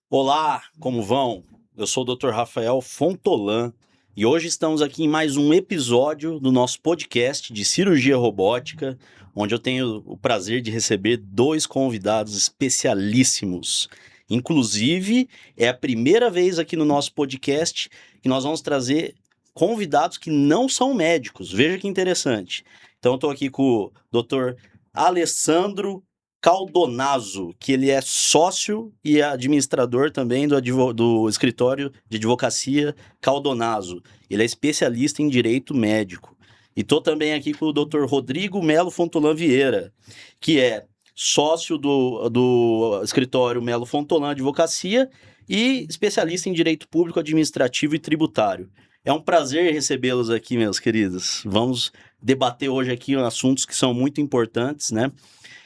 Olá, como vão? Eu sou o Dr. Rafael Fontolan e hoje estamos aqui em mais um episódio do nosso podcast de cirurgia robótica, onde eu tenho o prazer de receber dois convidados especialíssimos. Inclusive, é a primeira vez aqui no nosso podcast que nós vamos trazer convidados que não são médicos. Veja que interessante. Então, eu estou aqui com o Dr. Alessandro Caldonazzo, que ele é sócio e administrador também do escritório de advocacia Caldonazzo. Ele é especialista em direito médico. E estou também aqui com o Dr. Rodrigo Melo Fontolan Vieira, que é sócio do escritório Melo Fontolan Advocacia e especialista em direito público, administrativo e tributário. É um prazer recebê-los aqui, meus queridos. Vamos debater hoje aqui assuntos que são muito importantes, né?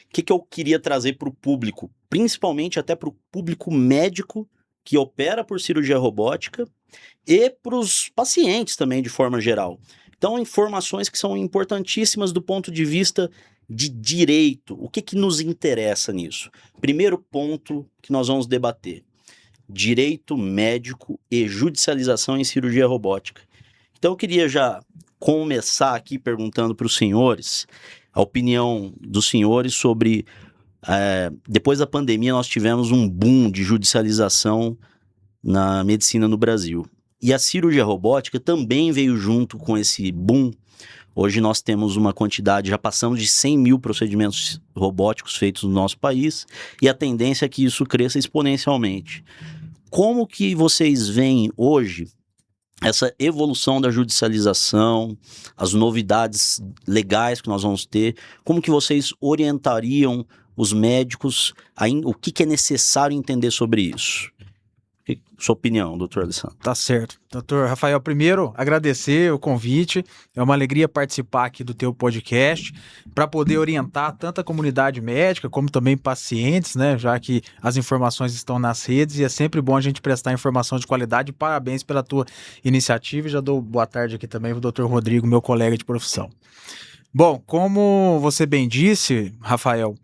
O que eu queria trazer para o público, principalmente até para o público médico que opera por cirurgia robótica e para os pacientes também, de forma geral. Então, informações que são importantíssimas do ponto de vista de direito. O que nos interessa nisso? Primeiro ponto que nós vamos debater: direito médico e judicialização em cirurgia robótica. Então, eu queria já começar aqui perguntando para os senhores a opinião dos senhores sobre... depois da pandemia, nós tivemos um boom de judicialização na medicina no Brasil. E a cirurgia robótica também veio junto com esse boom. Hoje nós temos uma quantidade, já passamos de 100 mil procedimentos robóticos feitos no nosso país, e a tendência é que isso cresça exponencialmente. Como que vocês veem hoje essa evolução da judicialização, as novidades legais que nós vamos ter? Como que vocês orientariam os médicos, o que é necessário entender sobre isso? Sua opinião, doutor Alessandro. Tá certo. Doutor Rafael, primeiro, agradecer o convite. É uma alegria participar aqui do teu podcast para poder orientar tanto a comunidade médica como também pacientes, né? Já que as informações estão nas redes e é sempre bom a gente prestar informação de qualidade. Parabéns pela tua iniciativa e já dou boa tarde aqui também para o doutor Rodrigo, meu colega de profissão. Bom, como você bem disse, Rafael,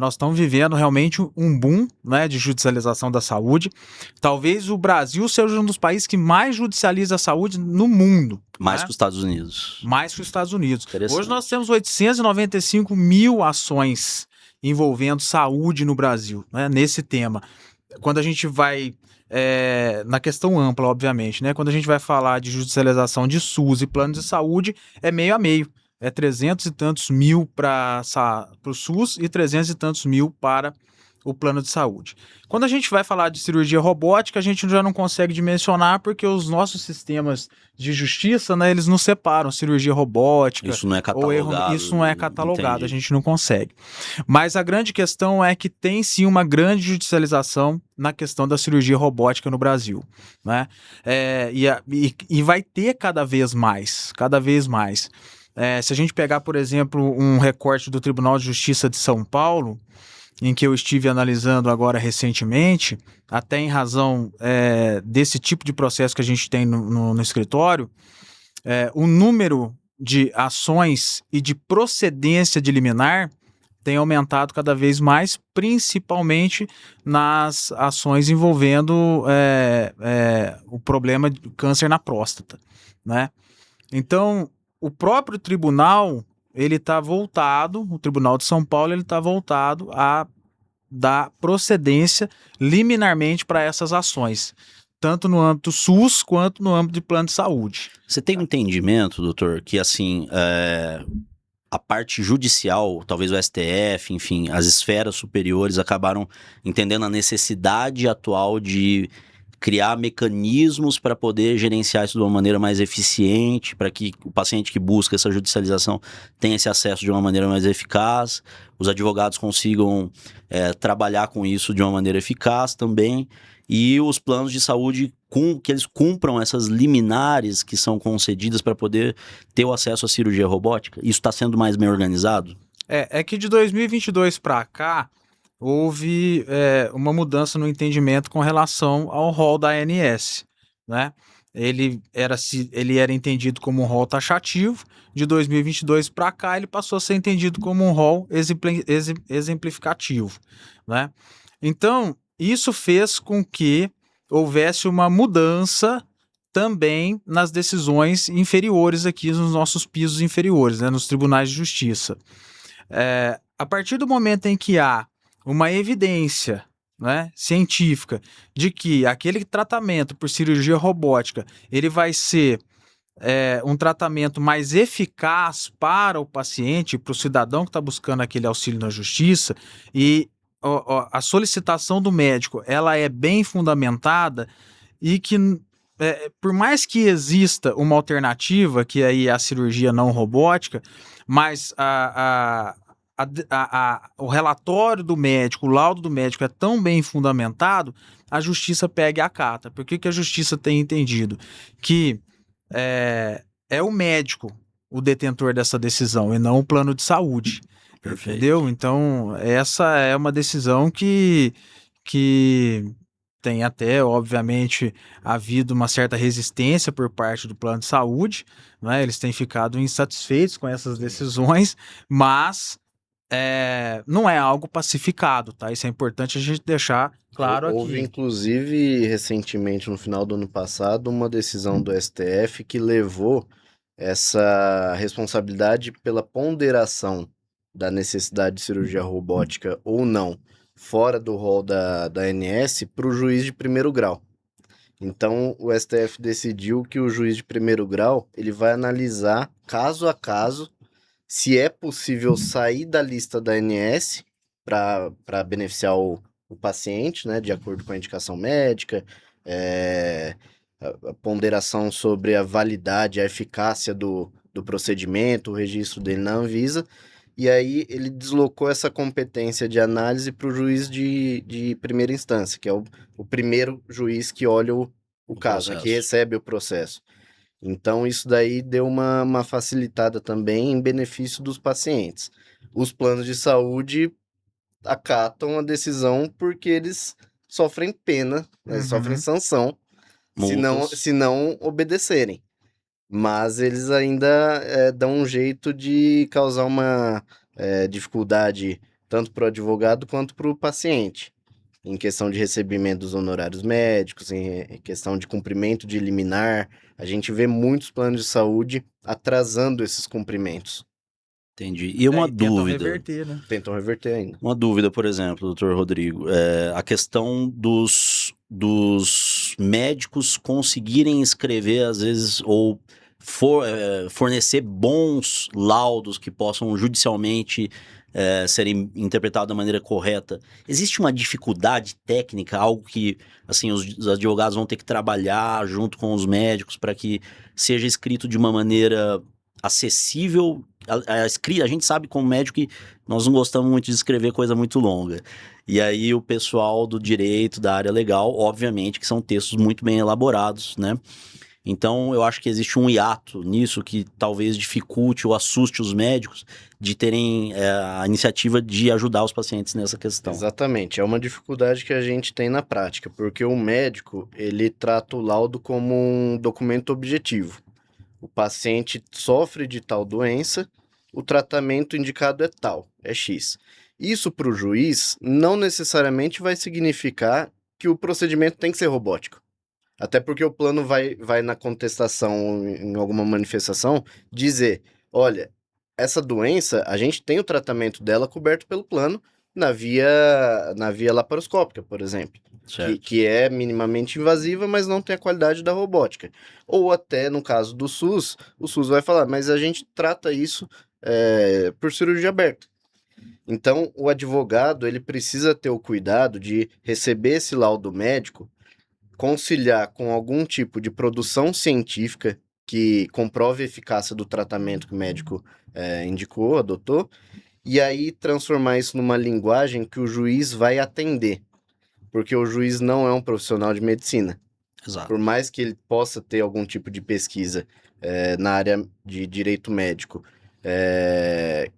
nós estamos vivendo realmente um boom, né, de judicialização da saúde. Talvez o Brasil seja um dos países que mais judicializa a saúde no mundo. Mais né? que os Estados Unidos. Mais que os Estados Unidos. Hoje nós temos 895 mil ações envolvendo saúde no Brasil, né, nesse tema. Quando a gente vai... na questão ampla, obviamente, né? Quando a gente vai falar de judicialização de SUS e plano de saúde, é meio a meio. É 300 e tantos mil para o SUS e 300 e tantos mil para o plano de saúde. Quando a gente vai falar de cirurgia robótica, a gente já não consegue dimensionar porque os nossos sistemas de justiça, né, eles nos separam, cirurgia robótica... Isso não é catalogado. Isso não é catalogado, entendi. A gente não consegue. Mas a grande questão é que tem sim uma grande judicialização na questão da cirurgia robótica no Brasil, né? E vai ter cada vez mais. Se a gente pegar, por exemplo, um recorte do Tribunal de Justiça de São Paulo, em que eu estive analisando agora recentemente, até em razão desse tipo de processo que a gente tem no escritório, o número de ações e de procedência de liminar tem aumentado cada vez mais, principalmente nas ações envolvendo o problema de câncer na próstata, né? Então, o próprio tribunal, ele está voltado, o Tribunal de São Paulo, ele está voltado a dar procedência liminarmente para essas ações, tanto no âmbito SUS quanto no âmbito de plano de saúde. Você tem um entendimento, doutor, que assim, a parte judicial, talvez o STF, enfim, as esferas superiores acabaram entendendo a necessidade atual de criar mecanismos para poder gerenciar isso de uma maneira mais eficiente, para que o paciente que busca essa judicialização tenha esse acesso de uma maneira mais eficaz, os advogados consigam trabalhar com isso de uma maneira eficaz também, e os planos de saúde que eles cumpram essas liminares que são concedidas para poder ter o acesso à cirurgia robótica. Isso está sendo mais bem organizado? É que de 2022 para cá, houve uma mudança no entendimento com relação ao rol da ANS, né? Ele era entendido como um rol taxativo. De 2022 para cá, ele passou a ser entendido como um rol exemplificativo, né? Então, isso fez com que houvesse uma mudança também nas decisões inferiores aqui, nos nossos pisos inferiores, né, nos tribunais de justiça. A partir do momento em que há uma evidência, né, científica de que aquele tratamento por cirurgia robótica ele vai ser um tratamento mais eficaz para o paciente, para o cidadão que está buscando aquele auxílio na justiça, e a solicitação do médico ela é bem fundamentada e que por mais que exista uma alternativa, que aí é a cirurgia não robótica, mas o relatório do médico, o laudo do médico é tão bem fundamentado, a justiça pega e acata. Por que a justiça tem entendido? Que é o médico o detentor dessa decisão e não o plano de saúde. Perfeito. Entendeu? Então, essa é uma decisão que tem até, obviamente, havido uma certa resistência por parte do plano de saúde, né? Eles têm ficado insatisfeitos com essas decisões, mas não é algo pacificado, tá? Isso é importante a gente deixar claro aqui. Houve, inclusive, recentemente, no final do ano passado, uma decisão do STF que levou essa responsabilidade pela ponderação da necessidade de cirurgia robótica ou não, fora do rol da ANS, para o juiz de primeiro grau. Então, o STF decidiu que o juiz de primeiro grau ele vai analisar, caso a caso, se é possível sair da lista da ANS para beneficiar o paciente, né, de acordo com a indicação médica, a ponderação sobre a validade, a eficácia do procedimento, o registro dele na Anvisa, e aí ele deslocou essa competência de análise para o juiz de primeira instância, que é o primeiro juiz que olha o caso, né, que recebe o processo. Então, isso daí deu uma facilitada também em benefício dos pacientes. Os planos de saúde acatam a decisão porque eles sofrem pena, né, sofrem sanção, se não obedecerem. Mas eles ainda dão um jeito de causar uma dificuldade tanto para o advogado quanto para o paciente. Em questão de recebimento dos honorários médicos, em questão de cumprimento de liminar, a gente vê muitos planos de saúde atrasando esses cumprimentos. Entendi. E uma dúvida. Tentam reverter, né? Tentam reverter ainda. Uma dúvida, por exemplo, doutor Rodrigo, a questão dos médicos conseguirem escrever, às vezes, ou fornecer bons laudos que possam judicialmente serem interpretados da maneira correta. Existe uma dificuldade técnica, algo que assim, os advogados vão ter que trabalhar junto com os médicos para que seja escrito de uma maneira acessível? A gente sabe como médico que nós não gostamos muito de escrever coisa muito longa. E aí o pessoal do direito, da área legal, obviamente que são textos muito bem elaborados, né? Então, eu acho que existe um hiato nisso que talvez dificulte ou assuste os médicos de terem a iniciativa de ajudar os pacientes nessa questão. Exatamente, é uma dificuldade que a gente tem na prática, porque o médico, ele trata o laudo como um documento objetivo. O paciente sofre de tal doença, o tratamento indicado é tal, é X. Isso para o juiz não necessariamente vai significar que o procedimento tem que ser robótico. Até porque o plano vai na contestação, em alguma manifestação, dizer, olha, essa doença, a gente tem o tratamento dela coberto pelo plano na via laparoscópica, por exemplo. Que é minimamente invasiva, mas não tem a qualidade da robótica. Ou até, no caso do SUS, o SUS vai falar, mas a gente trata isso por cirurgia aberta. Então, o advogado, ele precisa ter o cuidado de receber esse laudo médico, conciliar com algum tipo de produção científica que comprove a eficácia do tratamento que o médico indicou, adotou, e aí transformar isso numa linguagem que o juiz vai atender, porque o juiz não é um profissional de medicina. Exato. Por mais que ele possa ter algum tipo de pesquisa na área de direito médico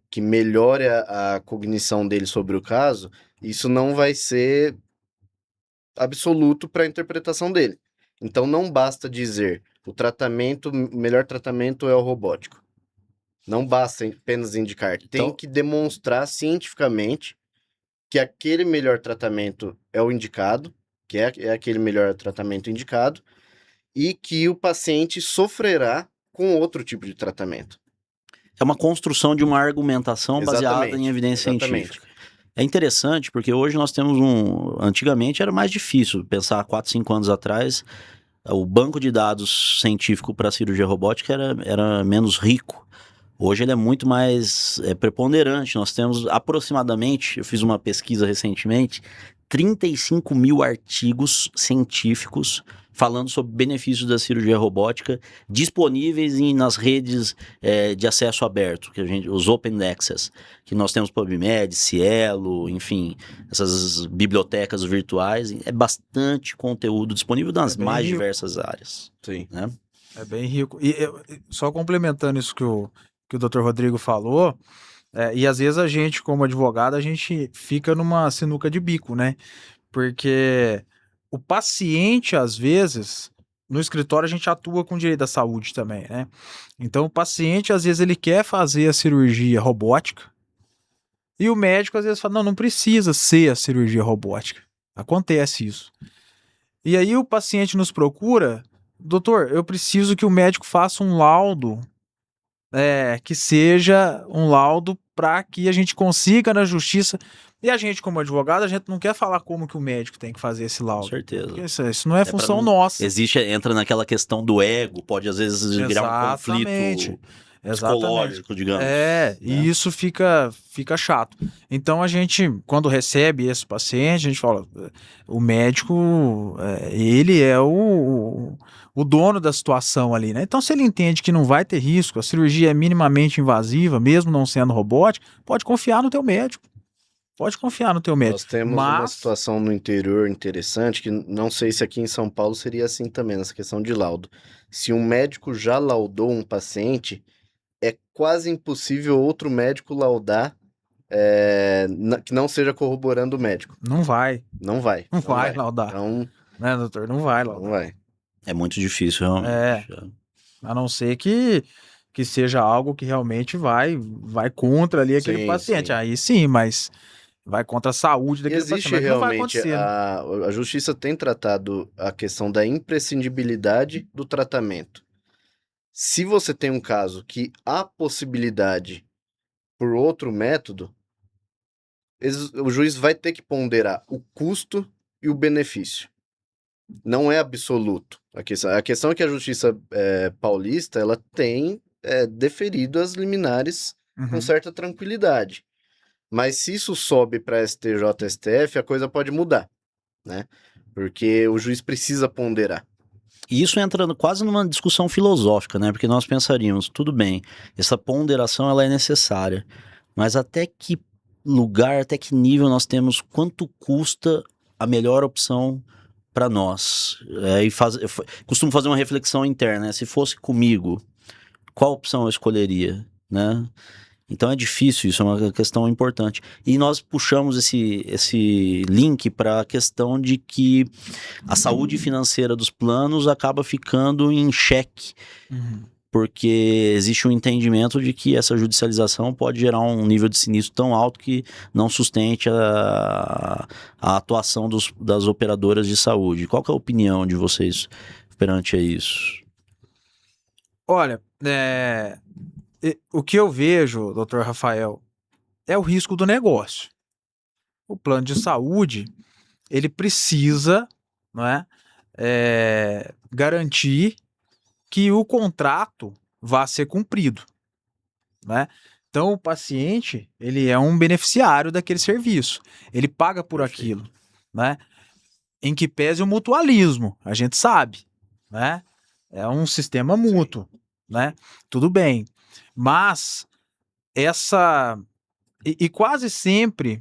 que melhore a cognição dele sobre o caso, isso não vai ser absoluto para a interpretação dele. Então não basta dizer o melhor tratamento é o robótico. Não basta apenas indicar, tem que demonstrar cientificamente que aquele melhor tratamento é o indicado, que é aquele melhor tratamento indicado, e que o paciente sofrerá com outro tipo de tratamento. É uma construção de uma argumentação baseada em evidência científica. É interessante porque hoje nós temos Antigamente era mais difícil pensar 4, 5 anos atrás, o banco de dados científico para cirurgia robótica era menos rico. Hoje ele é muito mais preponderante. Nós temos aproximadamente, eu fiz uma pesquisa recentemente, 35 mil artigos científicos falando sobre benefícios da cirurgia robótica disponíveis nas redes de acesso aberto, os Open Access, que nós temos PubMed, Cielo, enfim, essas bibliotecas virtuais. É bastante conteúdo disponível nas mais diversas áreas. Sim. Né? É bem rico. E só complementando isso que o Dr. Rodrigo falou, e às vezes a gente, como advogado, a gente fica numa sinuca de bico, né? Porque o paciente, às vezes, no escritório a gente atua com direito da saúde também, né? Então o paciente, às vezes, ele quer fazer a cirurgia robótica e o médico, às vezes, fala, não precisa ser a cirurgia robótica. Acontece isso. E aí o paciente nos procura, doutor, eu preciso que o médico faça um laudo que seja um laudo para que a gente consiga na justiça. E a gente, como advogado, a gente não quer falar como que o médico tem que fazer esse laudo. Com certeza. Porque isso não é função nossa. Entra naquela questão do ego, pode às vezes virar um conflito psicológico, digamos. E isso fica chato. Então a gente, quando recebe esse paciente, a gente fala, o médico, ele é o dono da situação ali, né? Então se ele entende que não vai ter risco, a cirurgia é minimamente invasiva, mesmo não sendo robótica, pode confiar no teu médico. Pode confiar no teu médico. Nós temos uma situação no interior interessante, que não sei se aqui em São Paulo seria assim também, nessa questão de laudo. Se um médico já laudou um paciente, é quase impossível outro médico laudar que não seja corroborando o médico. Não vai. Não vai laudar. Então, né, doutor? Não vai laudar. Não vai. É muito difícil, realmente. A não ser que seja algo que realmente vai contra ali aquele paciente. Sim. Aí sim, mas vai contra a saúde daquele paciente. Mas realmente, não vai acontecer. A justiça tem tratado a questão da imprescindibilidade do tratamento. Se você tem um caso que há possibilidade por outro método, o juiz vai ter que ponderar o custo e o benefício. Não é absoluto. A questão é que a justiça paulista ela tem deferido as liminares com certa tranquilidade. Mas se isso sobe para STJ, STF, a coisa pode mudar, né? Porque o juiz precisa ponderar. E isso entra quase numa discussão filosófica, né? Porque nós pensaríamos, tudo bem, essa ponderação ela é necessária, mas até que lugar, até que nível nós temos, quanto custa a melhor opção para nós? Eu costumo fazer uma reflexão interna, né? Se fosse comigo, qual opção eu escolheria, né? Então é difícil, isso é uma questão importante. E nós puxamos esse link para a questão de que a saúde financeira dos planos acaba ficando em xeque, porque existe um entendimento de que essa judicialização pode gerar um nível de sinistro tão alto que não sustente a atuação das operadoras de saúde. Qual que é a opinião de vocês perante a isso? Olha, o que eu vejo, Dr. Rafael, é o risco do negócio. O plano de saúde, ele precisa, não é, garantir que o contrato vá ser cumprido, né? Então, o paciente, ele é um beneficiário daquele serviço. Ele paga por aquilo, né? Em que pese o mutualismo, a gente sabe, né? É um sistema mútuo, né? Tudo bem. Mas e quase sempre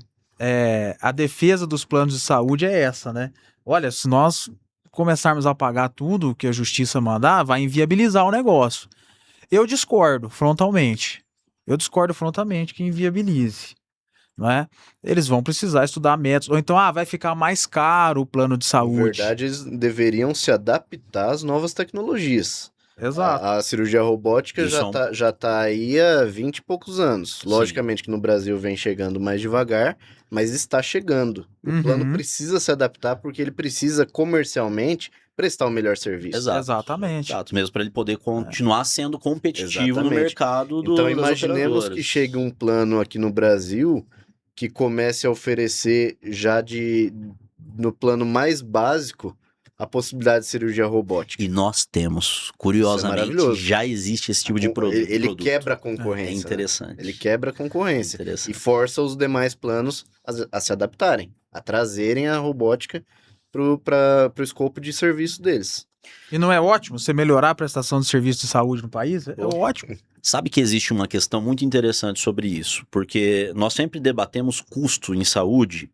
a defesa dos planos de saúde é essa, né? Olha, se nós começarmos a pagar tudo que a justiça mandar, vai inviabilizar o negócio. Eu discordo frontalmente que inviabilize, não é? Eles vão precisar estudar métodos, ou então, vai ficar mais caro o plano de saúde. Na verdade, eles deveriam se adaptar às novas tecnologias. Exato. A cirurgia robótica Isso já tá aí há 20 e poucos anos. Logicamente que no Brasil vem chegando mais devagar, mas está chegando. O plano precisa se adaptar porque ele precisa comercialmente prestar o melhor serviço. Exato. Exatamente. Exato, mesmo para ele poder continuar sendo competitivo no Exatamente. mercado Então das imaginemos operadoras. que chegue um plano aqui no Brasil que comece a oferecer já no plano mais básico a possibilidade de cirurgia robótica. E nós temos, Isso é curiosamente, maravilhoso. já existe esse tipo de produto. Ele quebra a É concorrência. interessante. Ele quebra a concorrência. Interessante. E força os demais planos a se adaptarem, a trazerem a robótica para o escopo de serviço deles. E não é ótimo você melhorar a prestação de serviço de saúde no país? É ótimo. Sabe que existe uma questão muito interessante sobre isso, porque nós sempre debatemos custo em saúde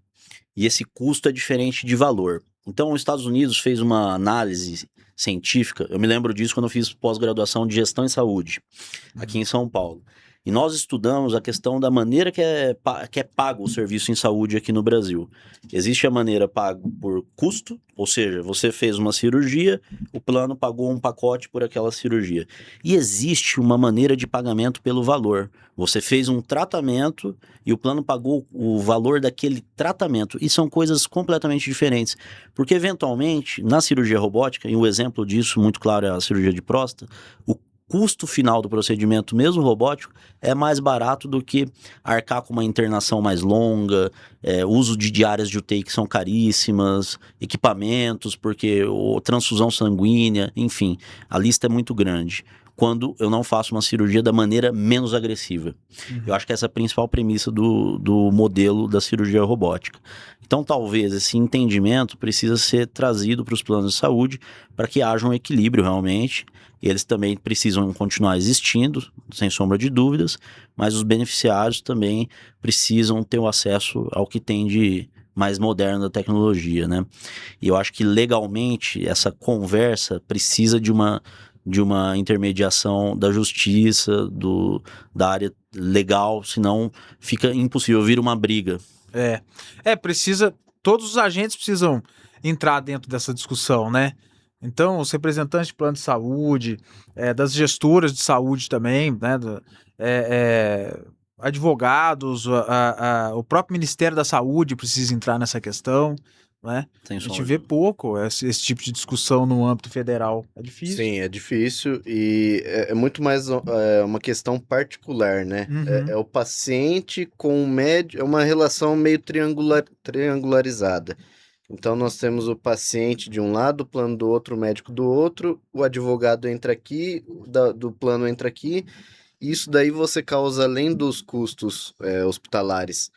e esse custo é diferente de valor. Então, os Estados Unidos fez uma análise científica, eu me lembro disso quando eu fiz pós-graduação de gestão em saúde, aqui em São Paulo. E nós estudamos a questão da maneira que é pago o serviço em saúde aqui no Brasil. Existe a maneira pago por custo, ou seja, você fez uma cirurgia, o plano pagou um pacote por aquela cirurgia. E existe uma maneira de pagamento pelo valor. Você fez um tratamento e o plano pagou o valor daquele tratamento. E são coisas completamente diferentes. Porque, eventualmente, na cirurgia robótica, e um exemplo disso muito claro é a cirurgia de próstata, o custo final do procedimento, mesmo robótico, é mais barato do que arcar com uma internação mais longa, uso de diárias de UTI que são caríssimas, equipamentos, porque transfusão sanguínea, enfim, a lista é muito grande. Quando eu não faço uma cirurgia da maneira menos agressiva. Eu acho que essa é a principal premissa do modelo da cirurgia robótica. Então, talvez esse entendimento precisa ser trazido para os planos de saúde para que haja um equilíbrio realmente. E eles também precisam continuar existindo, sem sombra de dúvidas, mas os beneficiários também precisam ter o acesso ao que tem de mais moderno da tecnologia, né? E eu acho que legalmente essa conversa precisa de uma intermediação da justiça, da área legal, senão fica impossível, vira uma briga. Precisa, todos os agentes precisam entrar dentro dessa discussão, né? Então, os representantes de plano de saúde, das gestoras de saúde também, né? Advogados, o próprio Ministério da Saúde precisa entrar nessa questão, né? A gente vê pouco esse tipo de discussão no âmbito federal. É difícil. Sim, é difícil e é muito mais uma questão particular, né? É o paciente com o médico, é uma relação meio triangularizada. Então, nós temos o paciente de um lado, o plano do outro, o médico do outro, o advogado entra aqui, do plano entra aqui, e isso daí você causa, além dos custos hospitalares,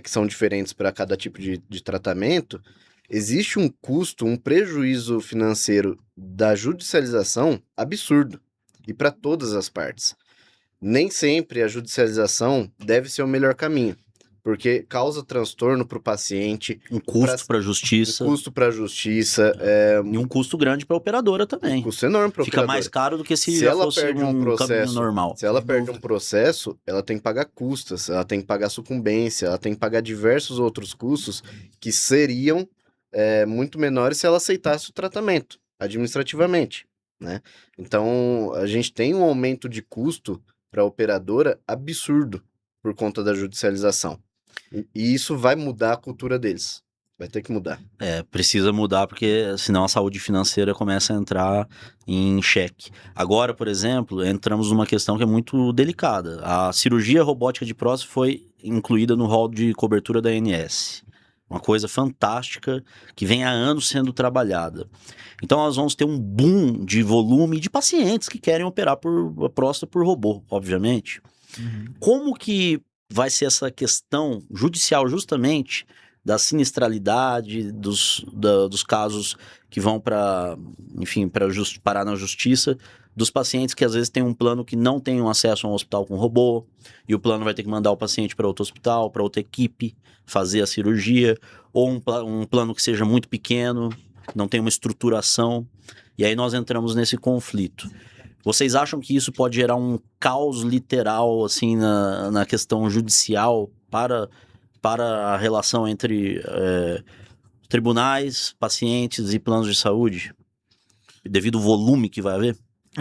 que são diferentes para cada tipo de tratamento, existe um custo, um prejuízo financeiro da judicialização absurdo, e para todas as partes. Nem sempre a judicialização deve ser o melhor caminho. Porque causa transtorno para o paciente. Um custo para a justiça. Um custo para a justiça. E um custo grande para a operadora também. Um custo enorme para a operadora. Fica mais caro do que se já ela fosse perde um processo caminho normal. Se ela perde um processo, ela tem que pagar custas, ela tem que pagar sucumbência, ela tem que pagar diversos outros custos que seriam muito menores se ela aceitasse o tratamento administrativamente, né? Então, a gente tem um aumento de custo para a operadora absurdo por conta da judicialização. E isso vai mudar a cultura deles. Vai ter que mudar. Precisa mudar, porque senão a saúde financeira começa a entrar em xeque. Agora, por exemplo, entramos numa questão que é muito delicada. A cirurgia robótica de próstata foi incluída no rol de cobertura da ANS. Uma coisa fantástica que vem há anos sendo trabalhada. Então, nós vamos ter um boom de volume de pacientes que querem operar a próstata por robô, obviamente. Como que vai ser essa questão judicial justamente da sinistralidade, dos casos que vão parar na justiça, dos pacientes que às vezes têm um plano que não tem um acesso a um hospital com robô, e o plano vai ter que mandar o paciente para outro hospital, para outra equipe, fazer a cirurgia, ou um plano que seja muito pequeno, não tem uma estruturação, e aí nós entramos nesse conflito. Vocês acham que isso pode gerar um caos literal, assim, na questão judicial para a relação entre tribunais, pacientes e planos de saúde? Devido ao volume que vai haver?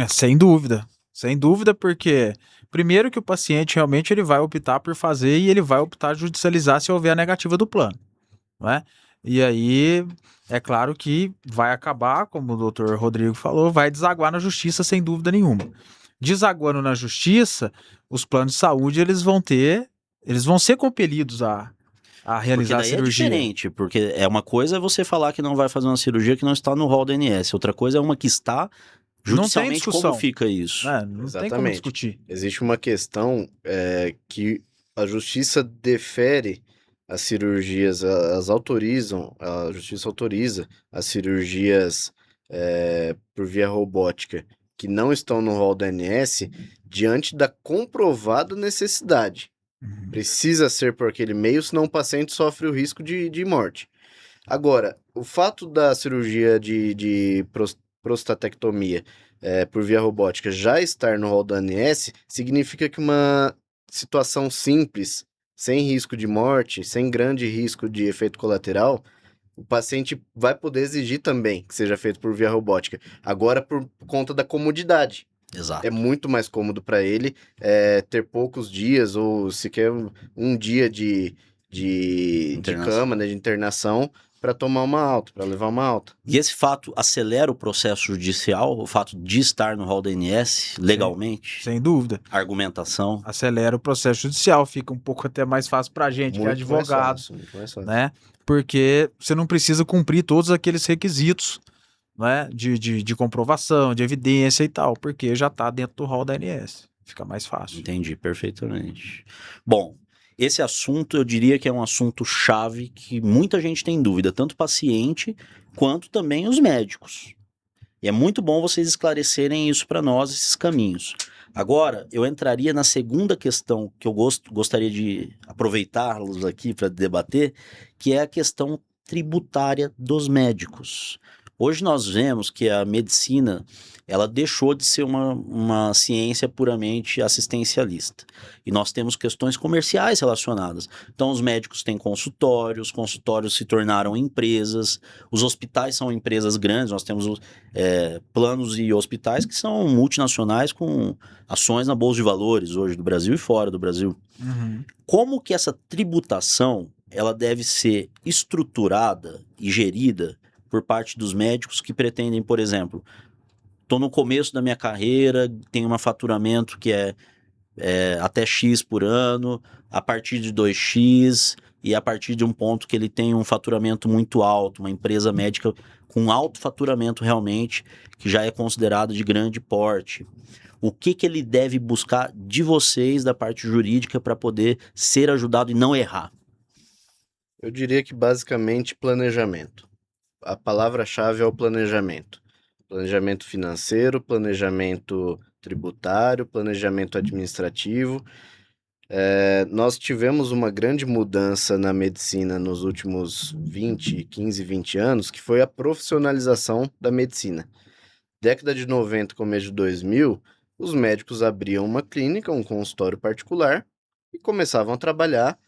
Sem dúvida. Sem dúvida, porque primeiro que o paciente realmente ele vai optar por fazer e ele vai optar judicializar se houver a negativa do plano, não é? E aí, é claro que vai acabar, como o doutor Rodrigo falou, vai desaguar na justiça sem dúvida nenhuma. Desaguando na justiça, os planos de saúde eles vão ser compelidos a Porque realizar a daí é cirurgia. diferente, porque é uma coisa é você falar que não vai fazer uma cirurgia que não está no rol da ANS, outra coisa é uma que está Não tem judicialmente. Como discussão, fica isso? né? Não tem como Exatamente. discutir. Existe uma questão que a justiça defere as cirurgias, as autorizam, a justiça autoriza as cirurgias por via robótica que não estão no rol da ANS diante da comprovada necessidade. Precisa ser por aquele meio, senão o paciente sofre o risco de morte. Agora, o fato da cirurgia de prostatectomia por via robótica já estar no rol da ANS significa que uma situação simples, sem risco de morte, sem grande risco de efeito colateral, o paciente vai poder exigir também que seja feito por via robótica. Agora, por conta da comodidade. Exato. É muito mais cômodo para ele ter poucos dias ou sequer um dia de Internação. cama, né, de internação para tomar uma alta, para levar uma alta. E esse fato acelera o processo judicial, o fato de estar no rol da ANS legalmente? Sem dúvida. Argumentação. Acelera o processo judicial, fica um pouco até mais fácil pra gente, que é Muito mais advogado, fácil, muito mais fácil. né? Porque você não precisa cumprir todos aqueles requisitos, né? De comprovação, de evidência e tal, porque já tá dentro do rol da ANS. Fica mais fácil. Entendi perfeitamente. Bom, esse assunto eu diria que é um assunto chave que muita gente tem dúvida, tanto o paciente quanto também os médicos. E é muito bom vocês esclarecerem isso para nós, esses caminhos. Agora, eu entraria na segunda questão que eu gostaria de aproveitá-los aqui para debater, que é a questão tributária dos médicos. Hoje nós vemos que a medicina ela deixou de ser uma ciência puramente assistencialista. E nós temos questões comerciais relacionadas. Então, os médicos têm consultórios, os consultórios se tornaram empresas, os hospitais são empresas grandes, nós temos planos e hospitais que são multinacionais com ações na Bolsa de Valores hoje do Brasil e fora do Brasil. Uhum. Como que essa tributação ela deve ser estruturada e gerida por parte dos médicos que pretendem, por exemplo, estou no começo da minha carreira, tenho um faturamento que é até X por ano, a partir de 2X e a partir de um ponto que ele tem um faturamento muito alto, uma empresa médica com alto faturamento realmente, que já é considerado de grande porte. O que ele deve buscar de vocês da parte jurídica para poder ser ajudado e não errar? Eu diria que basicamente planejamento. A palavra-chave é o planejamento. Planejamento financeiro, planejamento tributário, planejamento administrativo. Nós tivemos uma grande mudança na medicina nos últimos 15, 20 anos, que foi a profissionalização da medicina. Década de 90, começo de 2000, os médicos abriam uma clínica, um consultório particular e começavam a trabalhar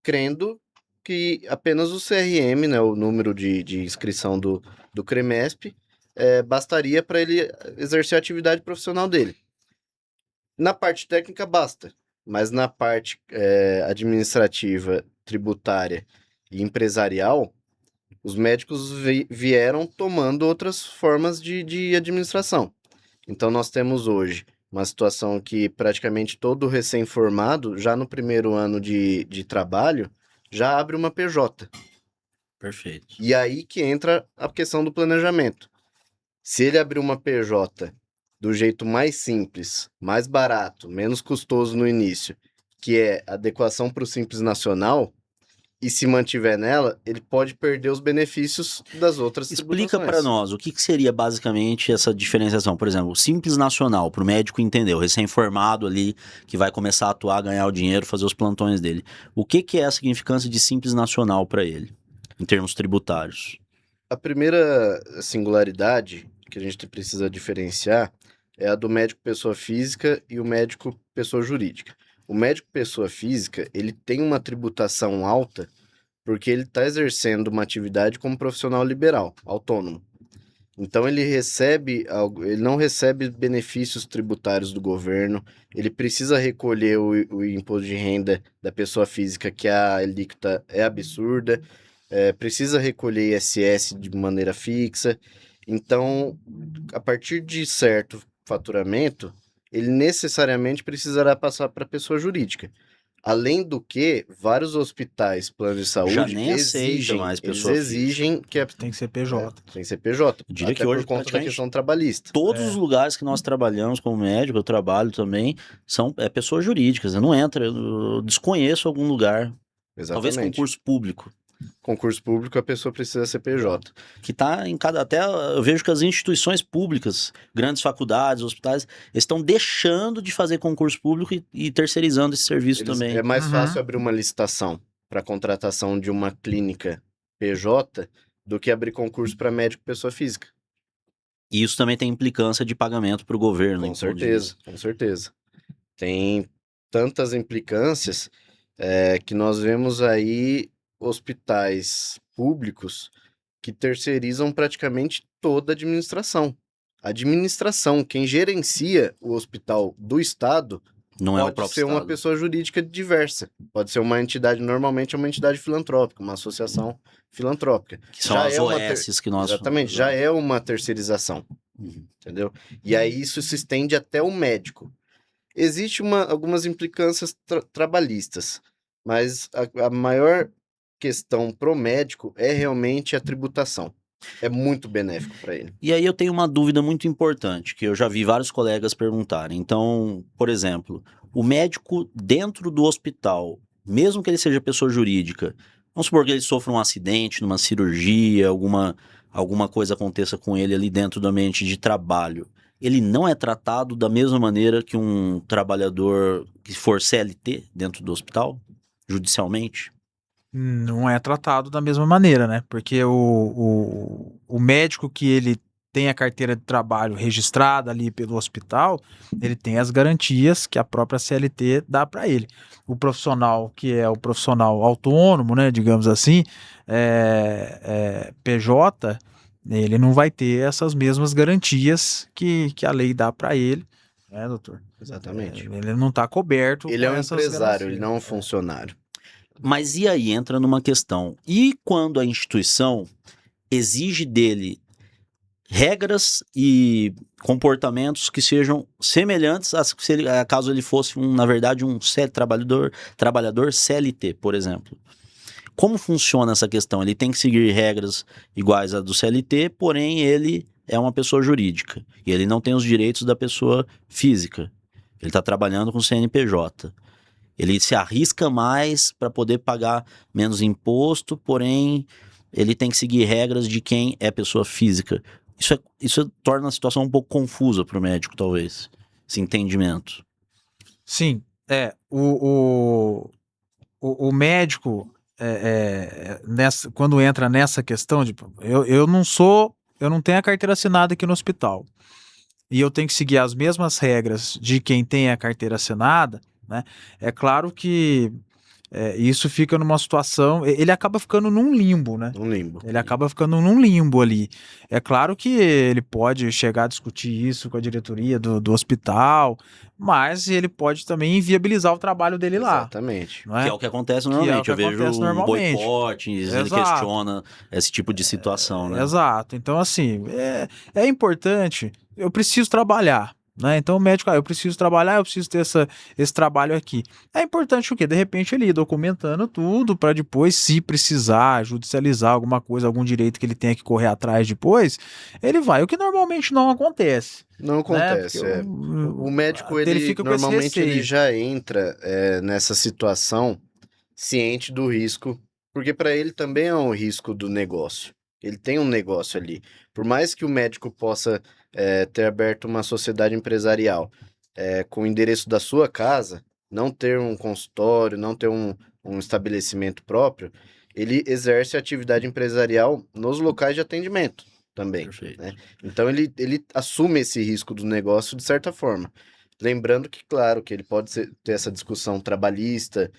crendo que apenas o CRM, né, o número de inscrição do CREMESP, bastaria para ele exercer a atividade profissional dele. Na parte técnica, basta, mas na parte administrativa, tributária e empresarial, os médicos vieram tomando outras formas de administração. Então, nós temos hoje uma situação que praticamente todo recém-formado, já no primeiro ano de trabalho, já abre uma PJ. Perfeito. E aí que entra a questão do planejamento. Se ele abrir uma PJ do jeito mais simples, mais barato, menos custoso no início, que é adequação para o Simples Nacional, e se mantiver nela, ele pode perder os benefícios das outras Explica tributações. para nós o que seria basicamente essa diferenciação. Por exemplo, o Simples Nacional, para o médico entender, o recém-formado ali, que vai começar a atuar, ganhar o dinheiro, fazer os plantões dele. O que é a significância de Simples Nacional para ele, em termos tributários? A primeira singularidade que a gente precisa diferenciar é a do médico pessoa física e o médico pessoa jurídica. O médico pessoa física, ele tem uma tributação alta porque ele está exercendo uma atividade como profissional liberal, autônomo. Então ele não recebe benefícios tributários do governo, ele precisa recolher o imposto de renda da pessoa física, que a alíquota é absurda, precisa recolher ISS de maneira fixa. Então, a partir de certo faturamento, ele necessariamente precisará passar para a pessoa jurídica. Além do que, vários hospitais, planos de saúde, Já nem aceita mais pessoa eles exigem que Tem que ser PJ. tem que ser PJ, Eu diria até que hoje, por conta da praticamente, questão trabalhista. todos os lugares que nós trabalhamos como médico, eu trabalho também, são pessoas jurídicas. Eu não entro, eu desconheço algum lugar. Talvez Exatamente. concurso público. Concurso público, a pessoa precisa ser PJ. Que está em cada. Até eu vejo que as instituições públicas, grandes faculdades, hospitais, estão deixando de fazer concurso público e terceirizando esse serviço também. É mais Uhum. fácil abrir uma licitação para contratação de uma clínica PJ do que abrir concurso para médico pessoa física. E isso também tem implicância de pagamento para o governo. Com em certeza, com certeza. Tem tantas implicâncias que nós vemos aí hospitais públicos que terceirizam praticamente toda a administração. A administração, quem gerencia o hospital do Estado, Não é o pode próprio ser uma Estado. pessoa jurídica diversa. Pode ser uma entidade, normalmente é uma entidade filantrópica, uma associação filantrópica. Que são Já as é uma OS que nós... Exatamente, já é uma terceirização, Uhum. entendeu? E aí isso se estende até o médico. Existem algumas implicâncias trabalhistas, mas a maior questão pro médico é realmente a tributação. É muito benéfico para ele. E aí eu tenho uma dúvida muito importante, que eu já vi vários colegas perguntarem. Então, por exemplo, o médico dentro do hospital, mesmo que ele seja pessoa jurídica, vamos supor que ele sofra um acidente numa cirurgia, alguma coisa aconteça com ele ali dentro do ambiente de trabalho, ele não é tratado da mesma maneira que um trabalhador que for CLT dentro do hospital, judicialmente? Não é tratado da mesma maneira, né? Porque o médico que ele tem a carteira de trabalho registrada ali pelo hospital, ele tem as garantias que a própria CLT dá para ele. O profissional que é o profissional autônomo, né, digamos assim, PJ, ele não vai ter essas mesmas garantias que a lei dá para ele, né, doutor? Exatamente. Ele não está coberto. Ele é com um essas empresário, ele garantias. não é um funcionário. Mas e aí entra numa questão. E quando a instituição exige dele regras e comportamentos que sejam semelhantes a caso ele fosse, na verdade, um trabalhador CLT, por exemplo? Como funciona essa questão? Ele tem que seguir regras iguais à do CLT, porém ele é uma pessoa jurídica e ele não tem os direitos da pessoa física. Ele está trabalhando com CNPJ. Ele se arrisca mais para poder pagar menos imposto, porém ele tem que seguir regras de quem é pessoa física. Isso torna a situação um pouco confusa para o médico, talvez, esse entendimento. Sim, o médico, quando entra nessa questão, eu não tenho a carteira assinada aqui no hospital, e eu tenho que seguir as mesmas regras de quem tem a carteira assinada, né? É claro que isso fica numa situação, ele acaba ficando num limbo, né? Um limbo. Ele acaba ficando num limbo ali. É claro que ele pode chegar a discutir isso com a diretoria do hospital, mas ele pode também inviabilizar o trabalho dele lá. Exatamente. Não é? Que é o que acontece normalmente. que Eu vejo acontece normalmente. boicotes, ele Exato. questiona esse tipo de situação, né? Exato. Então, assim, é importante. Eu preciso trabalhar. Né? Então o médico, eu preciso trabalhar, eu preciso ter esse trabalho aqui. É importante o quê? De repente ele ir documentando tudo para depois, se precisar judicializar alguma coisa, algum direito que ele tenha que correr atrás depois, ele vai. O que normalmente não acontece. Não acontece. Né? O médico, ele fica com normalmente esse ele já entra nessa situação ciente do risco, porque para ele também é um risco do negócio. Ele tem um negócio ali. Por mais que o médico possa ter aberto uma sociedade empresarial com o endereço da sua casa, não ter um consultório, não ter um estabelecimento próprio, ele exerce atividade empresarial nos locais de atendimento também. Perfeito. Né? Então ele assume esse risco do negócio de certa forma. Lembrando que, claro, que ele pode ter essa discussão trabalhista,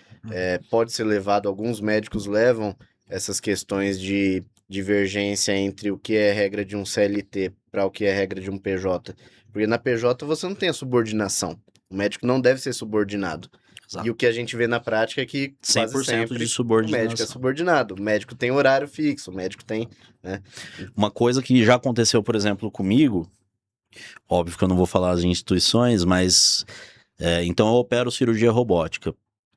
pode ser levado, alguns médicos levam essas questões de divergência entre o que é regra de um CLT para o que é regra de um PJ. Porque na PJ você não tem a subordinação. O médico não deve ser subordinado. Exato. E o que a gente vê na prática é que 100% quase sempre de o subordinação. médico é subordinado. O médico tem horário fixo, o médico tem... Né? Uma coisa que já aconteceu, por exemplo, comigo, óbvio que eu não vou falar as instituições, mas então eu opero cirurgia robótica.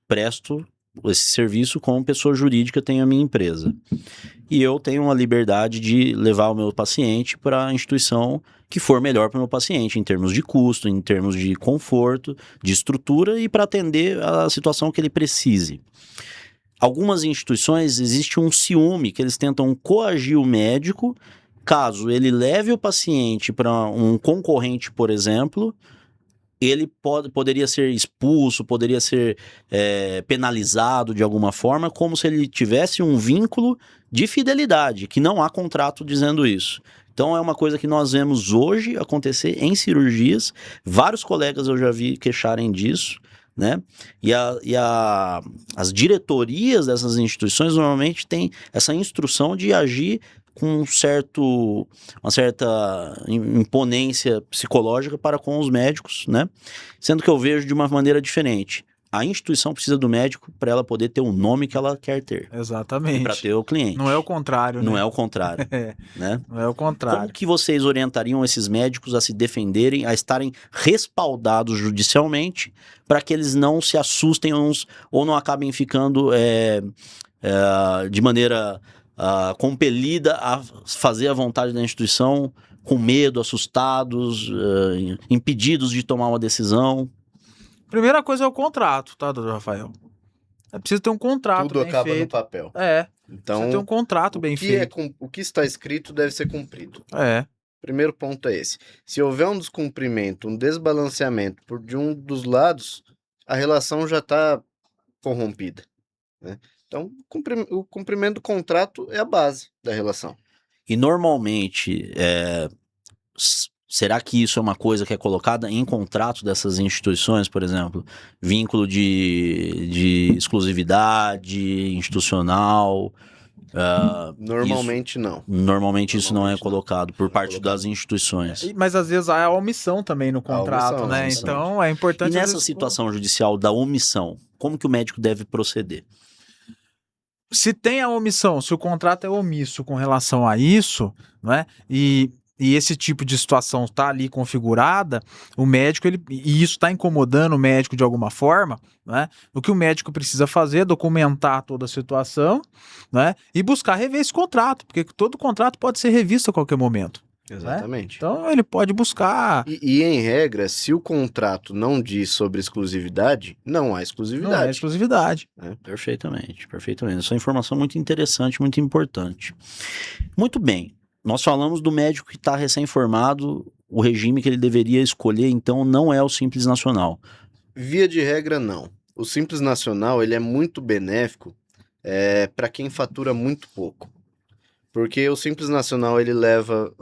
Presto esse serviço como pessoa jurídica, tenho a minha empresa. E eu tenho uma liberdade de levar o meu paciente para a instituição que for melhor para o meu paciente, em termos de custo, em termos de conforto, de estrutura e para atender a situação que ele precise. Algumas instituições existe um ciúme que eles tentam coagir o médico caso ele leve o paciente para um concorrente, por exemplo, ele poderia ser expulso, poderia ser penalizado de alguma forma, como se ele tivesse um vínculo de fidelidade, que não há contrato dizendo isso. Então é uma coisa que nós vemos hoje acontecer em cirurgias, vários colegas eu já vi queixarem disso, né? E as diretorias dessas instituições normalmente têm essa instrução de agir com uma certa imponência psicológica para com os médicos, né? Sendo que eu vejo de uma maneira diferente. A instituição precisa do médico para ela poder ter o nome que ela quer ter. Exatamente. E para ter o cliente. Não é o contrário, Não né? é o contrário, né? Não é o contrário. Como que vocês orientariam esses médicos a se defenderem, a estarem respaldados judicialmente, para que eles não se assustem ou não acabem ficando de maneira compelida a fazer a vontade da instituição, com medo, assustados, impedidos de tomar uma decisão? Primeira coisa é o contrato, tá, doutor Rafael? É preciso ter um contrato Tudo bem acaba feito. no papel. Então, precisa ter Então, um contrato bem feito. o que está escrito deve ser cumprido. É. Primeiro ponto é esse. Se houver um descumprimento, um desbalanceamento de um dos lados, a relação já está corrompida, né? Então, o cumprimento do contrato é a base da relação. E normalmente, será que isso é uma coisa que é colocada em contrato dessas instituições, por exemplo? Vínculo de exclusividade institucional? Normalmente não. Normalmente isso não é Normalmente não. colocado por Não é parte colocado. das instituições. Mas às vezes há a omissão também no contrato, omissão, né? omissão. Então é E importante. às nessa vezes, situação judicial da omissão, como que o médico deve proceder? se tem a omissão, se o contrato é omisso com relação a isso, né? E esse tipo de situação está ali configurada, o médico, e isso está incomodando o médico de alguma forma, né? O que o médico precisa fazer é documentar toda a situação, né? E buscar rever esse contrato, porque todo contrato pode ser revisto a qualquer momento. Exatamente. Então ele pode buscar. E em regra, se o contrato não diz sobre exclusividade, não há exclusividade. Não é exclusividade. Perfeitamente, perfeitamente. Essa é uma informação muito interessante, muito importante. Muito bem. Nós falamos do médico que está recém-formado, o regime que ele deveria escolher, então, não é o Simples Nacional. Via de regra, não. O Simples Nacional ele é muito benéfico para quem fatura muito pouco. Porque o Simples Nacional ele leva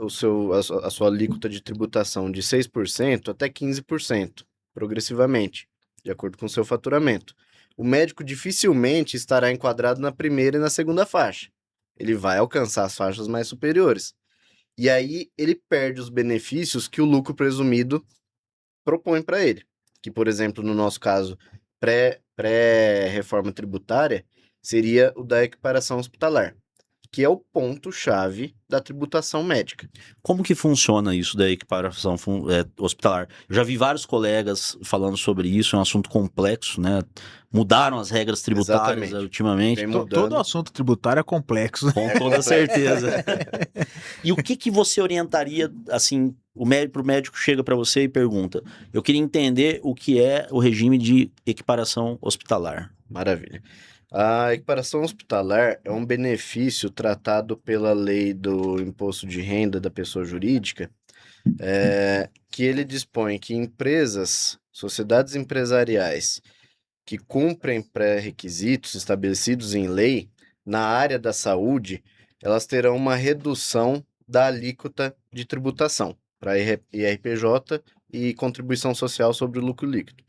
a sua alíquota de tributação de 6% até 15%, progressivamente, de acordo com o seu faturamento. O médico dificilmente estará enquadrado na primeira e na segunda faixa. Ele vai alcançar as faixas mais superiores. E aí ele perde os benefícios que o lucro presumido propõe para ele. Que, por exemplo, no nosso caso, pré-reforma tributária, seria o da equiparação hospitalar, que é o ponto-chave da tributação médica. Como que funciona isso da equiparação hospitalar? Eu já vi vários colegas falando sobre isso, é um assunto complexo, né? Mudaram as regras tributárias Exatamente. ultimamente. Vem mudando. Todo assunto tributário é complexo. Com toda certeza. E o que você orientaria, assim, pro médico chega para você e pergunta, eu queria entender o que é o regime de equiparação hospitalar. Maravilha. A equiparação hospitalar é um benefício tratado pela lei do imposto de renda da pessoa jurídica, que ele dispõe que empresas, sociedades empresariais que cumprem pré-requisitos estabelecidos em lei na área da saúde, elas terão uma redução da alíquota de tributação para IRPJ e contribuição social sobre o lucro líquido.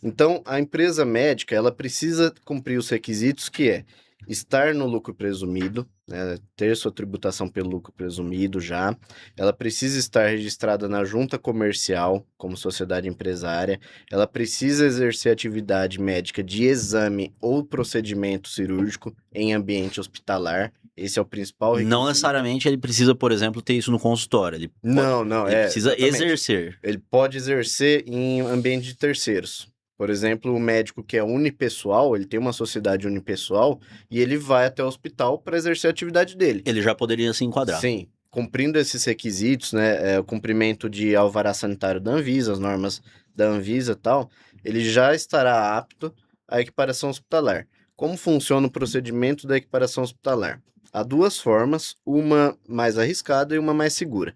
Então, a empresa médica, ela precisa cumprir os requisitos que estar no lucro presumido, né, ter sua tributação pelo lucro presumido já. Ela precisa estar registrada na junta comercial como sociedade empresária. Ela precisa exercer atividade médica de exame ou procedimento cirúrgico em ambiente hospitalar. Esse é o principal requisito. Não necessariamente ele precisa, por exemplo, ter isso no consultório. Ele Não, ele precisa exatamente. exercer. Ele pode exercer em ambiente de terceiros. Por exemplo, o médico que é unipessoal, ele tem uma sociedade unipessoal e ele vai até o hospital para exercer a atividade dele. Ele já poderia se enquadrar. Sim, cumprindo esses requisitos, né, o cumprimento de alvará sanitário da Anvisa, as normas da Anvisa e tal, ele já estará apto à equiparação hospitalar. Como funciona o procedimento da equiparação hospitalar? Há duas formas, uma mais arriscada e uma mais segura.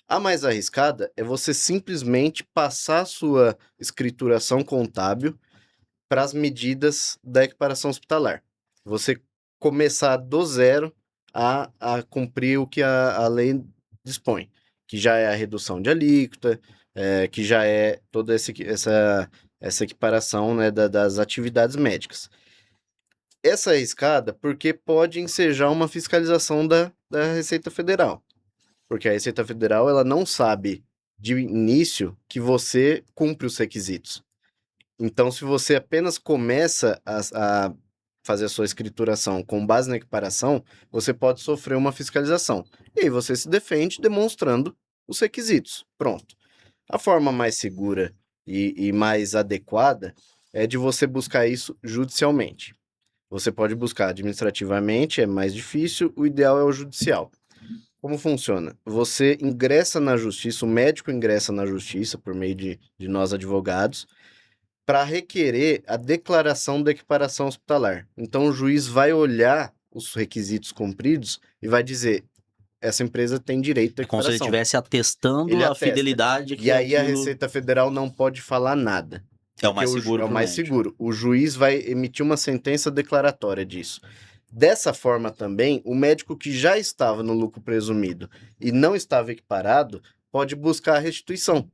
A mais arriscada é você simplesmente passar a sua escrituração contábil para as medidas da equiparação hospitalar. Você começar do zero a cumprir o que a lei dispõe, que já é a redução de alíquota, que já é toda essa equiparação, né, das atividades médicas. Essa arriscada porque pode ensejar uma fiscalização da Receita Federal. Porque a Receita Federal ela não sabe de início que você cumpre os requisitos. Então, se você apenas começa a fazer a sua escrituração com base na equiparação, você pode sofrer uma fiscalização. E aí você se defende demonstrando os requisitos. Pronto. A forma mais segura e mais adequada é de você buscar isso judicialmente. Você pode buscar administrativamente, é mais difícil, o ideal é o judicial. Como funciona? Você ingressa na justiça, o médico ingressa na justiça por meio de nós advogados, para requerer a declaração da equiparação hospitalar. Então, o juiz vai olhar os requisitos cumpridos e vai dizer, essa empresa tem direito à É como equiparação. se ele estivesse atestando Ele a atesta. fidelidade que E aí a aquilo Receita Federal não pode falar nada. é o mais Porque seguro é o pro mais médico. seguro. O juiz vai emitir uma sentença declaratória disso. Dessa forma também, o médico que já estava no lucro presumido e não estava equiparado pode buscar a restituição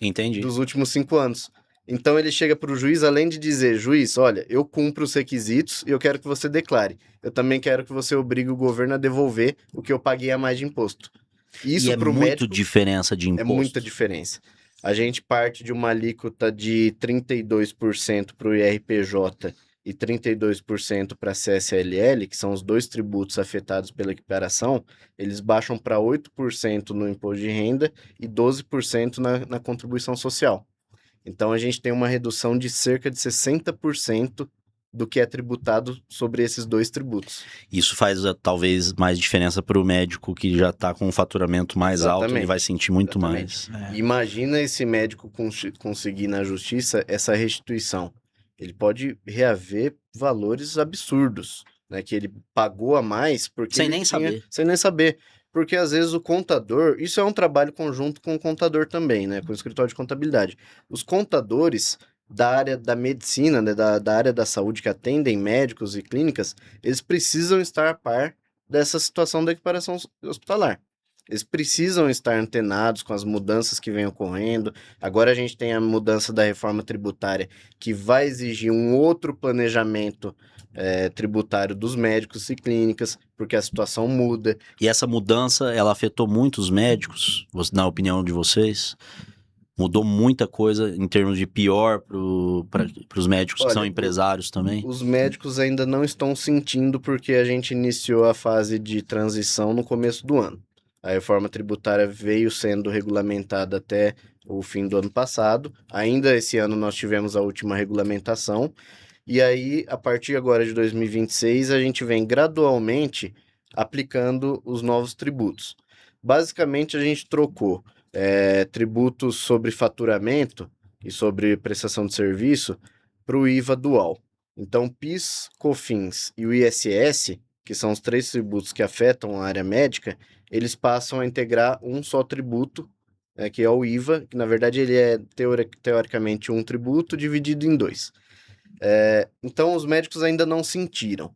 Entendi. dos últimos 5 anos. Então ele chega para o juiz, além de dizer, juiz, olha, eu cumpro os requisitos e eu quero que você declare. Eu também quero que você obrigue o governo a devolver o que eu paguei a mais de imposto. Isso E é para o muito médico diferença de é imposto. muita diferença. A gente parte de uma alíquota de 32% para o IRPJ e 32% para a CSLL, que são os dois tributos afetados pela equiparação, eles baixam para 8% no imposto de renda e 12% na contribuição social. Então, a gente tem uma redução de cerca de 60% do que é tributado sobre esses dois tributos. Isso faz talvez mais diferença para o médico que já está com um faturamento mais alto, ele Exatamente. vai sentir muito Exatamente. mais. Imagina esse médico conseguir na justiça essa restituição. Ele pode reaver valores absurdos, né? Que ele pagou a mais porque Sem ele nem saber. Sem nem saber. Porque às vezes o contador, isso é um trabalho conjunto com o contador também, né? Com o escritório de contabilidade. Os contadores da área da medicina, né? Da área da saúde que atendem médicos e clínicas, eles precisam estar a par dessa situação da equiparação hospitalar. Eles precisam estar antenados com as mudanças que vêm ocorrendo. Agora a gente tem a mudança da reforma tributária, que vai exigir um outro planejamento tributário dos médicos e clínicas, porque a situação muda. E essa mudança, ela afetou muitos médicos, na opinião de vocês? Mudou muita coisa em termos de pior para os médicos que são empresários também? Os médicos ainda não estão sentindo porque a gente iniciou a fase de transição no começo do ano. A reforma tributária veio sendo regulamentada até o fim do ano passado. Ainda esse ano nós tivemos a última regulamentação. E aí, a partir agora de 2026, a gente vem gradualmente aplicando os novos tributos. Basicamente, a gente trocou tributos sobre faturamento e sobre prestação de serviço para o IVA dual. Então, PIS, COFINS e o ISS, que são os 3 tributos que afetam a área médica, eles passam a integrar um só tributo, que é o IVA, que na verdade ele é teoricamente um tributo dividido em 2. Então, os médicos ainda não sentiram.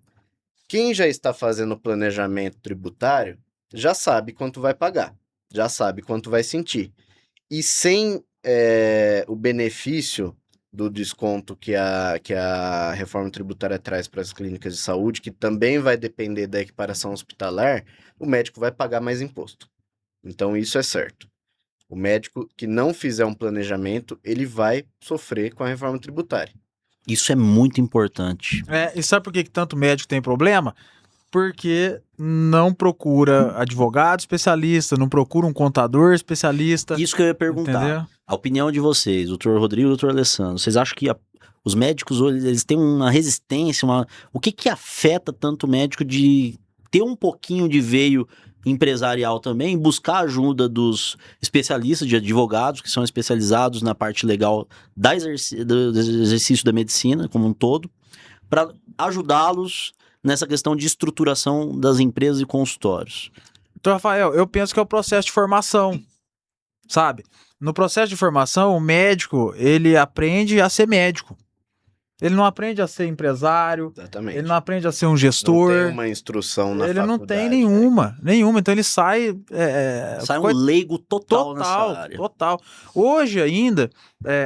Quem já está fazendo planejamento tributário já sabe quanto vai pagar, já sabe quanto vai sentir. E sem o benefício do desconto que a reforma tributária traz para as clínicas de saúde, que também vai depender da equiparação hospitalar, o médico vai pagar mais imposto. Então, isso é certo. O médico que não fizer um planejamento, ele vai sofrer com a reforma tributária. Isso é muito importante. E sabe por que tanto médico tem problema? Porque não procura advogado especialista, não procura um contador especialista. Isso que eu ia perguntar. Entendeu? A opinião de vocês, doutor Rodrigo e doutor Alessandro. Vocês acham que os médicos hoje, eles têm uma resistência? O que afeta tanto o médico de ter um pouquinho de veio empresarial também, buscar a ajuda dos especialistas, de advogados que são especializados na parte legal do exercício da medicina como um todo, para ajudá-los nessa questão de estruturação das empresas e consultórios? Então, Rafael, eu penso que é o processo de formação, sabe? No processo de formação, o médico, ele aprende a ser médico. Ele não aprende a ser empresário, Exatamente. ele não aprende a ser um gestor. Não tem uma instrução na ele faculdade. Não tem nenhuma. Então ele sai... sai um leigo total nessa área. Total. Hoje ainda,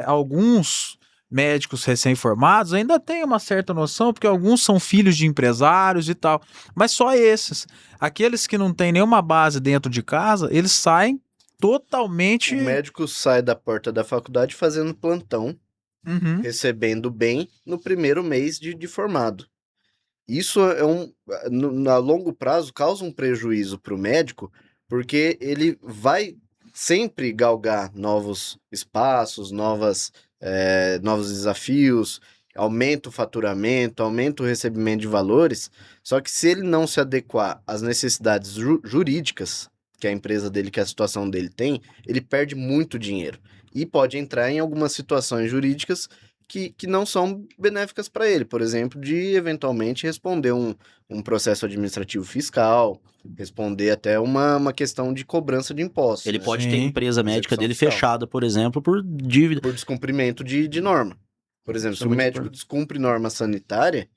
alguns médicos recém-formados ainda têm uma certa noção, porque alguns são filhos de empresários e tal, mas só esses. Aqueles que não têm nenhuma base dentro de casa, eles saem totalmente... O médico sai da porta da faculdade fazendo plantão, recebendo bem no primeiro mês de formado. Isso a longo prazo causa um prejuízo para o médico, porque ele vai sempre galgar novos espaços, novos desafios, aumenta o faturamento, aumenta o recebimento de valores, só que se ele não se adequar às necessidades jurídicas que a empresa dele, que a situação dele tem, ele perde muito dinheiro. E pode entrar em algumas situações jurídicas que não são benéficas para ele. Por exemplo, de eventualmente responder um processo administrativo fiscal, responder até uma questão de cobrança de impostos. Ele né? pode ter a empresa médica dele fiscal. fechada, por exemplo, por dívida. Por descumprimento de norma. Por exemplo, se o médico descumpre norma sanitária,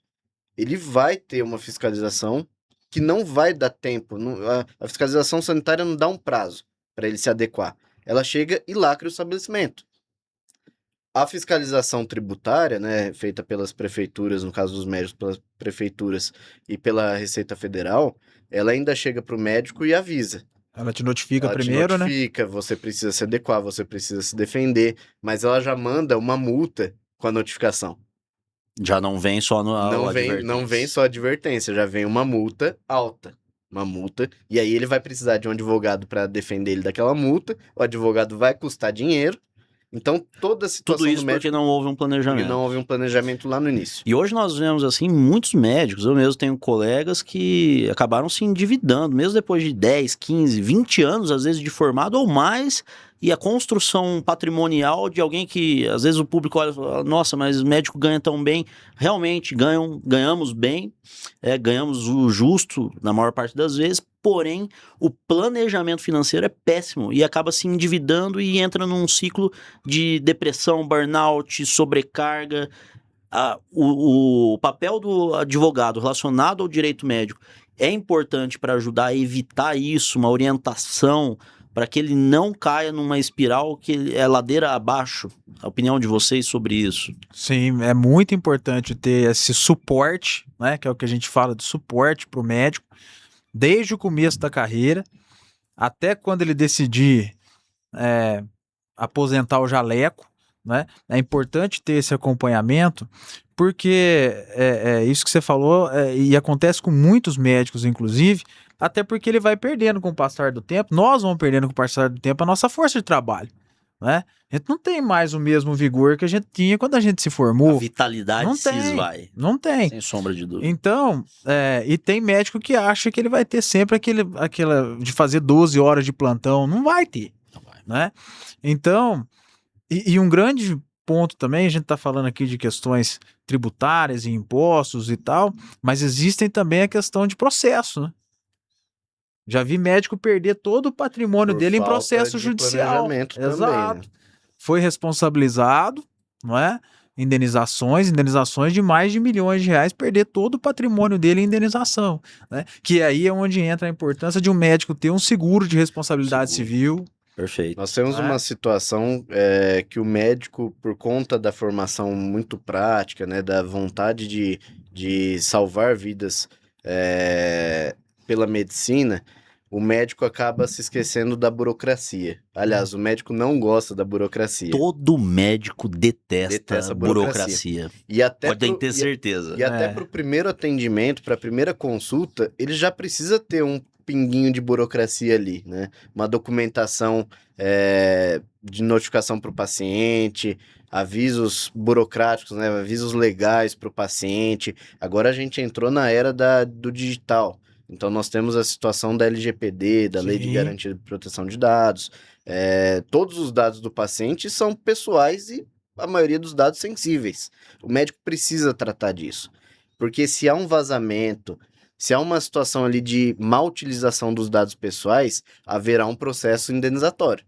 ele vai ter uma fiscalização que não vai dar tempo. A fiscalização sanitária não dá um prazo para ele se adequar. Ela chega e lacra o estabelecimento. A fiscalização tributária, né, feita pelas prefeituras, no caso dos médicos, pelas prefeituras e pela Receita Federal, ela ainda chega para o médico e avisa. Ela te notifica Ela primeiro, te notifica, você precisa se adequar, você precisa se defender, mas ela já manda uma multa com a notificação. Já não vem só no Não vem só a advertência, já vem uma multa alta. Uma multa, e aí ele vai precisar de um advogado para defender ele daquela multa, o advogado vai custar dinheiro, então toda a situação tudo isso do médico... porque não houve um planejamento. Porque não houve um planejamento lá no início. E hoje nós vemos, assim, muitos médicos, eu mesmo tenho colegas que acabaram se endividando, mesmo depois de 10, 15, 20 anos, às vezes de formado ou mais, e a construção patrimonial de alguém que, às vezes o público olha e fala, nossa, mas o médico ganha tão bem. Realmente, ganhamos bem, ganhamos o justo na maior parte das vezes, porém, o planejamento financeiro é péssimo e acaba se endividando e entra num ciclo de depressão, burnout, sobrecarga. O papel do advogado relacionado ao direito médico é importante para ajudar a evitar isso, uma orientação para que ele não caia numa espiral que é ladeira abaixo. A opinião de vocês sobre isso? Sim, é muito importante ter esse suporte, né, que é o que a gente fala de suporte para o médico, desde o começo da carreira, até quando ele decidir aposentar o jaleco, né? É importante ter esse acompanhamento, porque isso que você falou, e acontece com muitos médicos, inclusive, até porque ele vai perdendo com o passar do tempo, nós vamos perdendo com o passar do tempo a nossa força de trabalho, né? A gente não tem mais o mesmo vigor que a gente tinha quando a gente se formou. A vitalidade não se tem, esvai. Não tem. Sem sombra de dúvida. Então, e tem médico que acha que ele vai ter sempre aquela de fazer 12 horas de plantão. Não vai ter. Não vai. Né? Então, e um grande ponto também, a gente está falando aqui de questões tributárias e impostos e tal, mas existem também a questão de processo, né? Já vi médico perder todo o patrimônio dele em processo judicial. Exato. Também, né? Foi responsabilizado, não é? Indenizações de mais de milhões de reais, perder todo o patrimônio dele em indenização, né? Que aí é onde entra a importância de um médico ter um seguro de responsabilidade civil. Perfeito. Nós temos uma situação que o médico, por conta da formação muito prática, né, da vontade de salvar vidas pela medicina, o médico acaba se esquecendo da burocracia. Aliás, o médico não gosta da burocracia. Todo médico detesta Detesta a burocracia. E até Podem ter certeza. E até para o primeiro atendimento, para a primeira consulta, ele já precisa ter um pinguinho de burocracia ali, né? Uma documentação de notificação para o paciente, avisos burocráticos, né? Avisos legais para o paciente. Agora a gente entrou na era do digital. Então nós temos a situação da LGPD, da Lei de Sim. Garantia de Proteção de Dados. Todos os dados do paciente são pessoais e a maioria dos dados sensíveis. O médico precisa tratar disso. Porque se há um vazamento, se há uma situação ali de má utilização dos dados pessoais, haverá um processo indenizatório,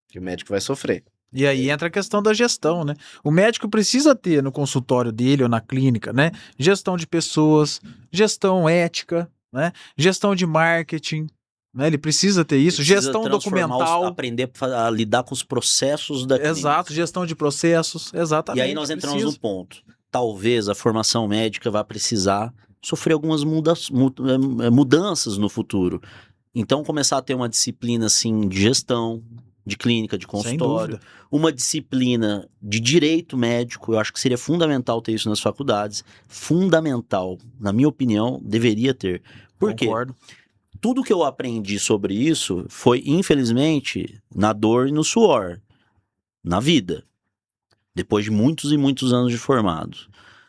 que o médico vai sofrer. E aí entra a questão da gestão, né? O médico precisa ter no consultório dele ou na clínica, né? Gestão de pessoas, gestão ética, né? Gestão de marketing, né? Ele precisa ter isso, Precisa gestão transformar documental. aprender a lidar com os processos da clínica. Exato, gestão de processos, exatamente. E aí nós entramos no ponto. Talvez a formação médica vá precisar sofrer algumas mudanças no futuro. Então começar a ter uma disciplina assim de gestão, de clínica, de Sem consultório, dúvida. uma disciplina de direito médico. Eu acho que seria fundamental ter isso nas faculdades. Fundamental, na minha opinião, deveria ter. Por quê? Concordo. Tudo que eu aprendi sobre isso foi, infelizmente, na dor e no suor, na vida, depois de muitos e muitos anos de formado.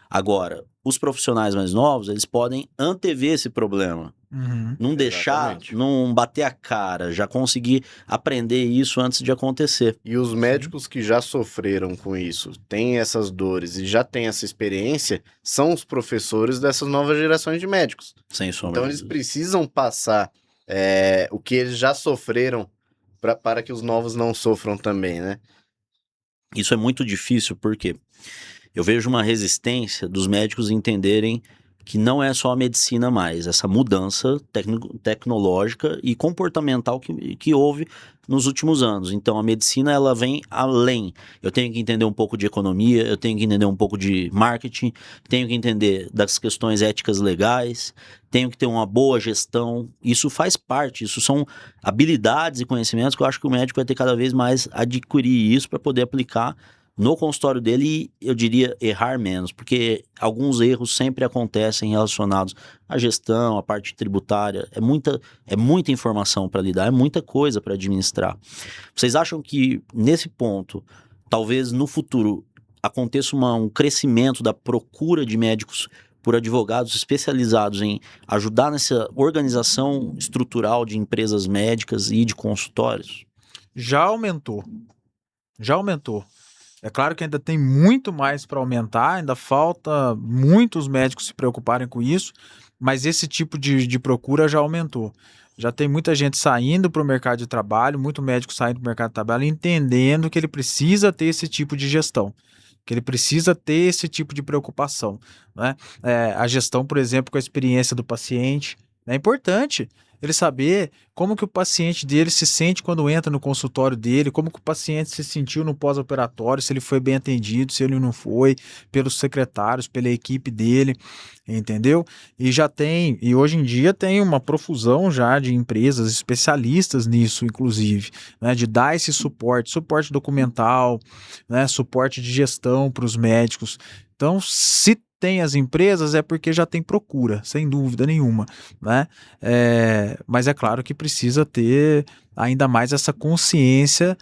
Agora, os profissionais mais novos, eles podem antever esse problema. Uhum. Não deixar, Exatamente. não bater a cara, já conseguir aprender isso antes de acontecer. E os médicos que já sofreram com isso, têm essas dores e já têm essa experiência, são os professores dessas novas gerações de médicos. Sem sombra Então de eles dúvida. precisam passar o que eles já sofreram para que os novos não sofram também, né? Isso é muito difícil porque eu vejo uma resistência dos médicos entenderem que não é só a medicina mais, essa mudança tecnológica e comportamental que houve nos últimos anos. Então a medicina ela vem além. Eu tenho que entender um pouco de economia, eu tenho que entender um pouco de marketing, tenho que entender das questões éticas legais, tenho que ter uma boa gestão. Isso faz parte, isso são habilidades e conhecimentos que eu acho que o médico vai ter cada vez mais adquirir isso para poder aplicar no consultório dele, eu diria errar menos, porque alguns erros sempre acontecem relacionados à gestão, à parte tributária. É muita informação para lidar, é muita coisa para administrar. Vocês acham que nesse ponto, talvez no futuro, aconteça um crescimento da procura de médicos por advogados especializados em ajudar nessa organização estrutural de empresas médicas e de consultórios? Já aumentou. Já aumentou. É claro que ainda tem muito mais para aumentar, ainda falta muitos médicos se preocuparem com isso, mas esse tipo de procura já aumentou. Já tem muita gente saindo para o mercado de trabalho, muito médico saindo para o mercado de trabalho, entendendo que ele precisa ter esse tipo de gestão, que ele precisa ter esse tipo de preocupação, né? A gestão, por exemplo, com a experiência do paciente, é importante ele saber como que o paciente dele se sente quando entra no consultório dele, como que o paciente se sentiu no pós-operatório, se ele foi bem atendido, se ele não foi, pelos secretários, pela equipe dele, entendeu? E hoje em dia tem uma profusão já de empresas especialistas nisso, inclusive, né, de dar esse suporte documental, né, suporte de gestão para os médicos. Então, se tem as empresas é porque já tem procura, sem dúvida nenhuma, né? Mas é claro que precisa ter ainda mais essa consciência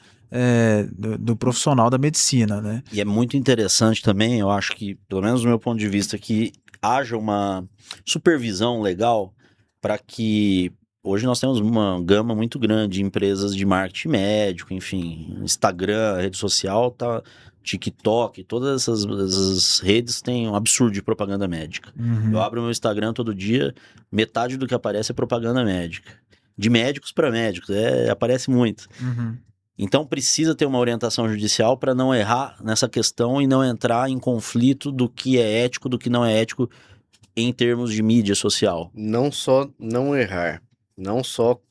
do profissional da medicina, né? E é muito interessante também, eu acho que, pelo menos do meu ponto de vista, que haja uma supervisão legal para que hoje nós temos uma gama muito grande de empresas de marketing médico, enfim, Instagram, rede social, TikTok, todas essas redes têm um absurdo de propaganda médica. Uhum. Eu abro meu Instagram todo dia, metade do que aparece é propaganda médica. De médicos para médicos, aparece muito. Uhum. Então precisa ter uma orientação judicial para não errar nessa questão e não entrar em conflito do que é ético, do que não é ético em termos de mídia social. Não só não errar, não só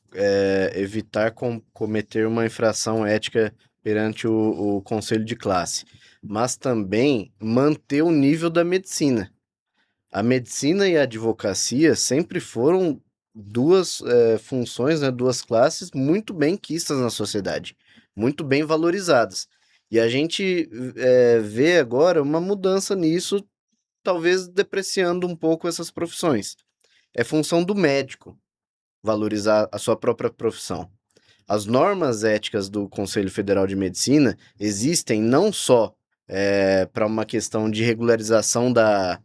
evitar cometer uma infração ética perante o conselho de classe, mas também manter o nível da medicina. A medicina e a advocacia sempre foram duas funções, né, duas classes muito bem quistas na sociedade, muito bem valorizadas. E a gente vê agora uma mudança nisso, talvez depreciando um pouco essas profissões. É função do médico valorizar a sua própria profissão. As normas éticas do Conselho Federal de Medicina existem não só para uma questão de regularização da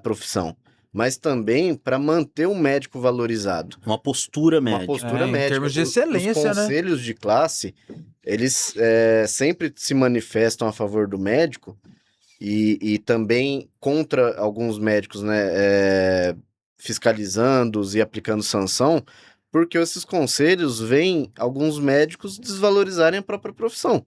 profissão, mas também para manter o médico valorizado. Uma postura Uma médica. postura Em médica. termos de Os excelência, né? conselhos de classe, eles sempre se manifestam a favor do médico e também contra alguns médicos, né, fiscalizando-os e aplicando sanção, porque esses conselhos veem alguns médicos desvalorizarem a própria profissão.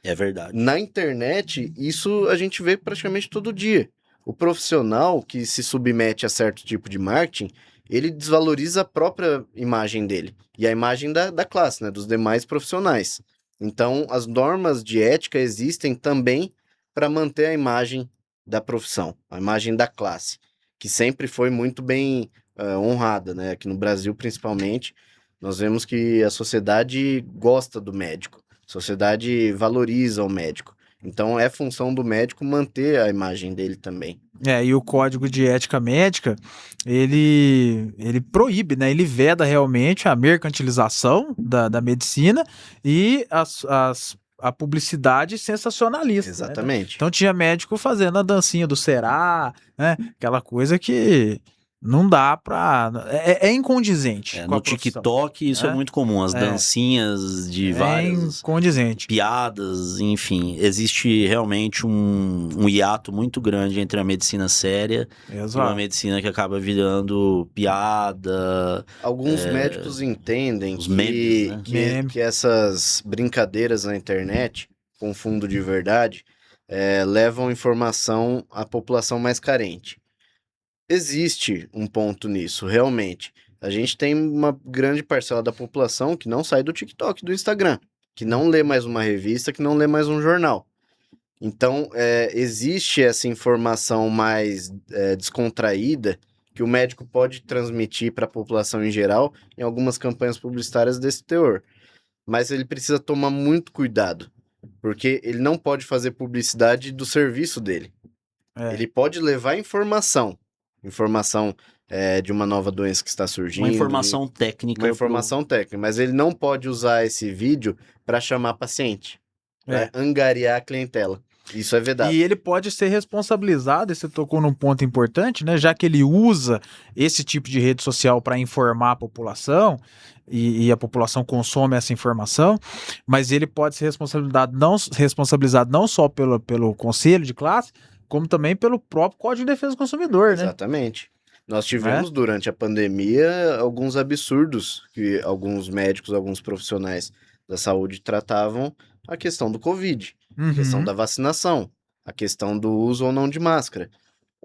É verdade. Na internet, isso a gente vê praticamente todo dia. O profissional que se submete a certo tipo de marketing, ele desvaloriza a própria imagem dele e a imagem da classe, né, dos demais profissionais. Então, as normas de ética existem também para manter a imagem da profissão, a imagem da classe, que sempre foi muito bem honrada, né? Aqui no Brasil, principalmente, nós vemos que a sociedade gosta do médico, a sociedade valoriza o médico. Então, é função do médico manter a imagem dele também. E o Código de Ética Médica, ele proíbe, né? Ele veda realmente a mercantilização da medicina e a publicidade sensacionalista. Né? Exatamente. Então tinha médico fazendo a dancinha do Será, né? Aquela coisa que não dá pra... É incondizente com No a profissão. TikTok isso é muito comum, as dancinhas de várias incondizente. piadas, enfim. Existe realmente um hiato muito grande entre a medicina séria e uma medicina que acaba virando piada. Alguns médicos entendem os memes, né? que essas brincadeiras na internet, com fundo de verdade, levam informação à população mais carente. Existe um ponto nisso, realmente. A gente tem uma grande parcela da população que não sai do TikTok, do Instagram, que não lê mais uma revista, que não lê mais um jornal. Então, existe essa informação mais descontraída que o médico pode transmitir para a população em geral em algumas campanhas publicitárias desse teor. Mas ele precisa tomar muito cuidado, porque ele não pode fazer publicidade do serviço dele. Ele pode levar informação de uma nova doença que está surgindo. Uma informação técnica. Uma informação técnica, mas ele não pode usar esse vídeo para chamar paciente, para angariar a clientela. Isso é vedado. E ele pode ser responsabilizado, e você tocou num ponto importante, né? Já que ele usa esse tipo de rede social para informar a população, e a população consome essa informação, mas ele pode ser responsabilizado não só pelo conselho de classe, como também pelo próprio Código de Defesa do Consumidor, né? Exatamente. Nós tivemos, durante a pandemia, alguns absurdos que alguns médicos, alguns profissionais da saúde tratavam a questão do Covid, a questão da vacinação, a questão do uso ou não de máscara.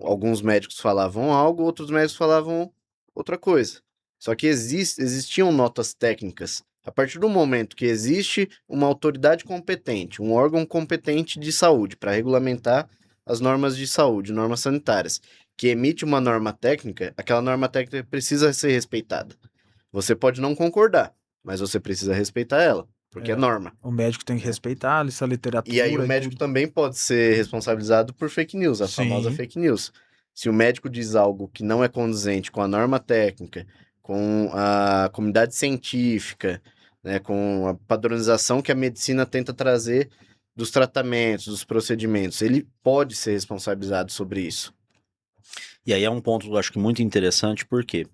Alguns médicos falavam algo, outros médicos falavam outra coisa. Só que existiam notas técnicas. A partir do momento que existe uma autoridade competente, um órgão competente de saúde para regulamentar as normas de saúde, normas sanitárias, que emite uma norma técnica, aquela norma técnica precisa ser respeitada. Você pode não concordar, mas você precisa respeitar ela, porque é norma. O médico tem que respeitar essa literatura. E aí o médico também pode ser responsabilizado por fake news, a famosa fake news. Se o médico diz algo que não é condizente com a norma técnica, com a comunidade científica, né, com a padronização que a medicina tenta trazer dos tratamentos, dos procedimentos, ele pode ser responsabilizado sobre isso. E aí é um ponto, eu acho que muito interessante, porque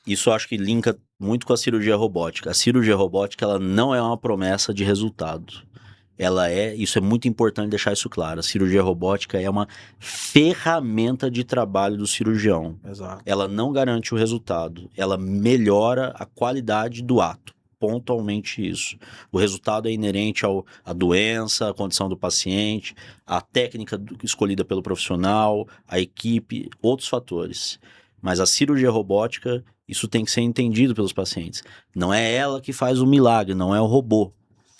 isso eu acho que linka muito com a cirurgia robótica. A cirurgia robótica, ela não é uma promessa de resultado. Isso é muito importante deixar isso claro, a cirurgia robótica é uma ferramenta de trabalho do cirurgião. Exato. Ela não garante o resultado, ela melhora a qualidade do ato. Pontualmente isso. O resultado é inerente à doença, à condição do paciente, à técnica escolhida pelo profissional, à equipe, outros fatores. Mas a cirurgia robótica, Isso tem que ser entendido pelos pacientes. Não é ela que faz o milagre, não é o robô.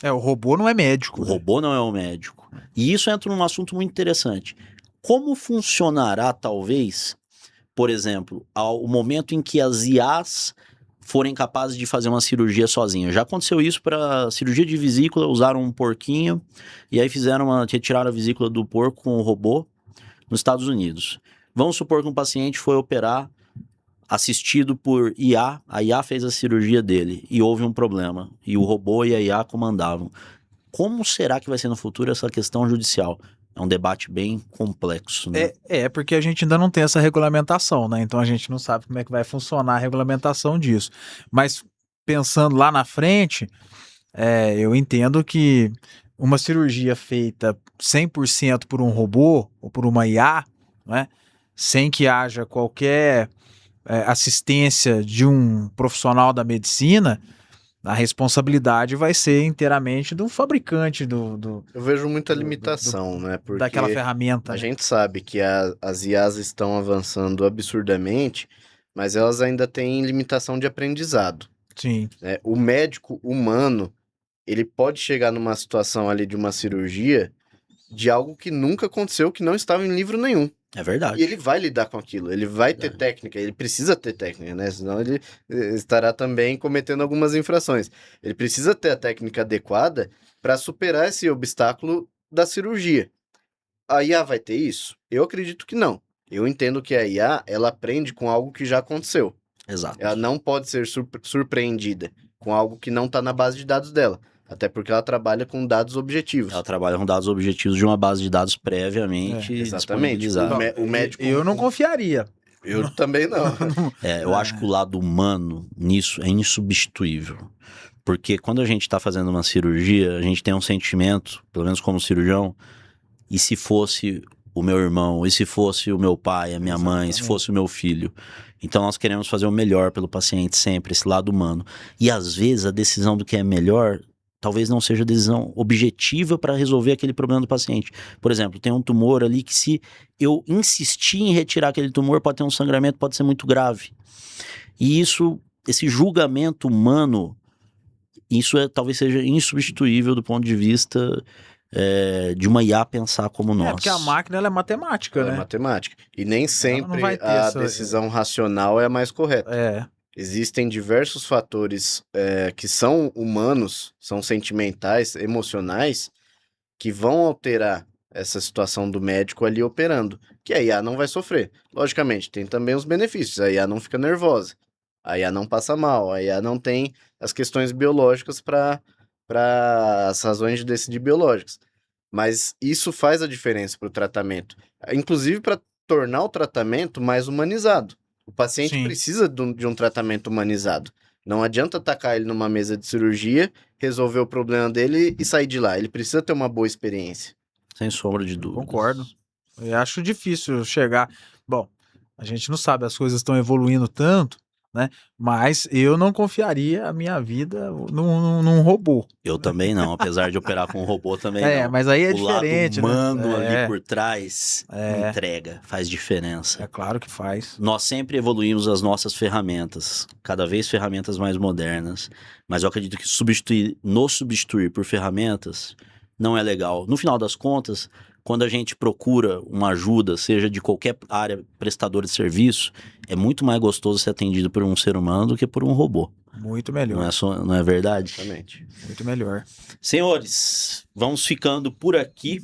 O robô não é médico. O robô não é o médico. E isso entra num assunto muito interessante. Como funcionará, talvez, por exemplo, o momento em que as IAs forem capazes de fazer uma cirurgia sozinha? Já aconteceu isso para cirurgia de vesícula, usaram um porquinho e aí retiraram a vesícula do porco com o robô nos Estados Unidos. Vamos supor que um paciente foi operar assistido por IA, a IA fez a cirurgia dele e houve um problema, e o robô e a IA comandavam. Como será que vai ser no futuro essa questão judicial? É um debate bem complexo, né? Porque a gente ainda não tem essa regulamentação, né? Então a gente não sabe como é que vai funcionar a regulamentação disso. Mas pensando lá na frente, eu entendo que uma cirurgia feita 100% por um robô ou por uma IA, né? Sem que haja qualquer assistência de um profissional da medicina, a responsabilidade vai ser inteiramente do fabricante Eu vejo muita limitação, né? Porque daquela ferramenta. a né? gente sabe que as IAs estão avançando absurdamente, mas elas ainda têm limitação de aprendizado, Sim. né? O médico humano, ele pode chegar numa situação ali de uma cirurgia de algo que nunca aconteceu, que não estava em livro nenhum. É verdade. E ele vai lidar com aquilo, ele vai ter técnica, ele precisa ter técnica, né? Senão ele estará também cometendo algumas infrações. Ele precisa ter a técnica adequada para superar esse obstáculo da cirurgia. A IA vai ter isso? Eu acredito que não. Eu entendo que a IA, ela aprende com algo que já aconteceu. Exato. Ela não pode ser surpreendida com algo que não está na base de dados dela. Até porque ela trabalha com dados objetivos. Ela trabalha com dados objetivos de uma base de dados previamente Exatamente. disponibilizada. O médico... Eu não confiaria. Eu também não. Eu acho que o lado humano nisso é insubstituível. Porque quando a gente está fazendo uma cirurgia, a gente tem um sentimento, pelo menos como cirurgião, e se fosse o meu irmão, e se fosse o meu pai, a minha mãe, se fosse o meu filho. Então nós queremos fazer o melhor pelo paciente sempre, esse lado humano. E às vezes a decisão do que é melhor talvez não seja a decisão objetiva para resolver aquele problema do paciente. Por exemplo, tem um tumor ali que se eu insistir em retirar aquele tumor, pode ter um sangramento, pode ser muito grave. E esse julgamento humano, talvez seja insubstituível do ponto de vista de uma IA pensar como nós. Porque a máquina ela é matemática, Ela né? é matemática. E nem sempre vai ter a essa- decisão racional é a mais correta. É. Existem diversos fatores que são humanos, são sentimentais, emocionais, que vão alterar essa situação do médico ali operando, que a IA não vai sofrer. Logicamente, tem também os benefícios, a IA não fica nervosa, a IA não passa mal, a IA não tem as questões biológicas para as razões de decidir biológicas. Mas isso faz a diferença para o tratamento, inclusive para tornar o tratamento mais humanizado. O paciente Sim. precisa de um tratamento humanizado. Não adianta tacar ele numa mesa de cirurgia, resolver o problema dele e sair de lá. Ele precisa ter uma boa experiência. Sem sombra de dúvida. Concordo. Eu acho difícil chegar. Bom, a gente não sabe, as coisas estão evoluindo tanto, né? Mas eu não confiaria a minha vida num robô. Eu também não, apesar de operar com um robô também não. Mas aí é o diferente, lado humano né? ali por trás entrega, faz diferença. É claro que faz. Nós sempre evoluímos as nossas ferramentas, cada vez ferramentas mais modernas, mas eu acredito que nos substituir por ferramentas não é legal. No final das contas, quando a gente procura uma ajuda, seja de qualquer área, prestador de serviço, é muito mais gostoso ser atendido por um ser humano do que por um robô. Muito melhor. Não é verdade? Exatamente. Muito melhor. Senhores, vamos ficando por aqui.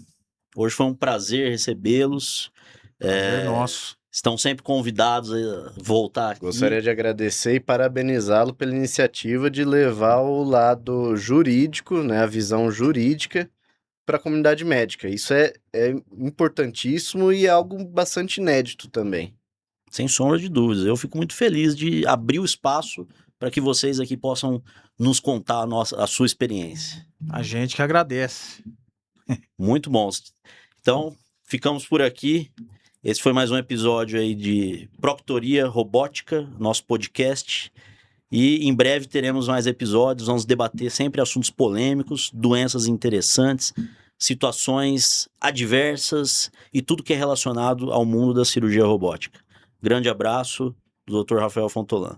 Hoje foi um prazer recebê-los. Prazer nosso. Estão sempre convidados a voltar aqui. Gostaria de agradecer e parabenizá-lo pela iniciativa de levar o lado jurídico, né, a visão jurídica, para a comunidade médica. Isso é importantíssimo e é algo bastante inédito também. Sem sombra de dúvidas. Eu fico muito feliz de abrir o espaço para que vocês aqui possam nos contar a sua experiência. A gente que agradece. Muito bom. Então, ficamos por aqui. Esse foi mais um episódio aí de Proctoria Robótica, nosso podcast. E em breve teremos mais episódios, vamos debater sempre assuntos polêmicos, doenças interessantes, situações adversas e tudo que é relacionado ao mundo da cirurgia robótica. Grande abraço do Dr. Rafael Fontolan.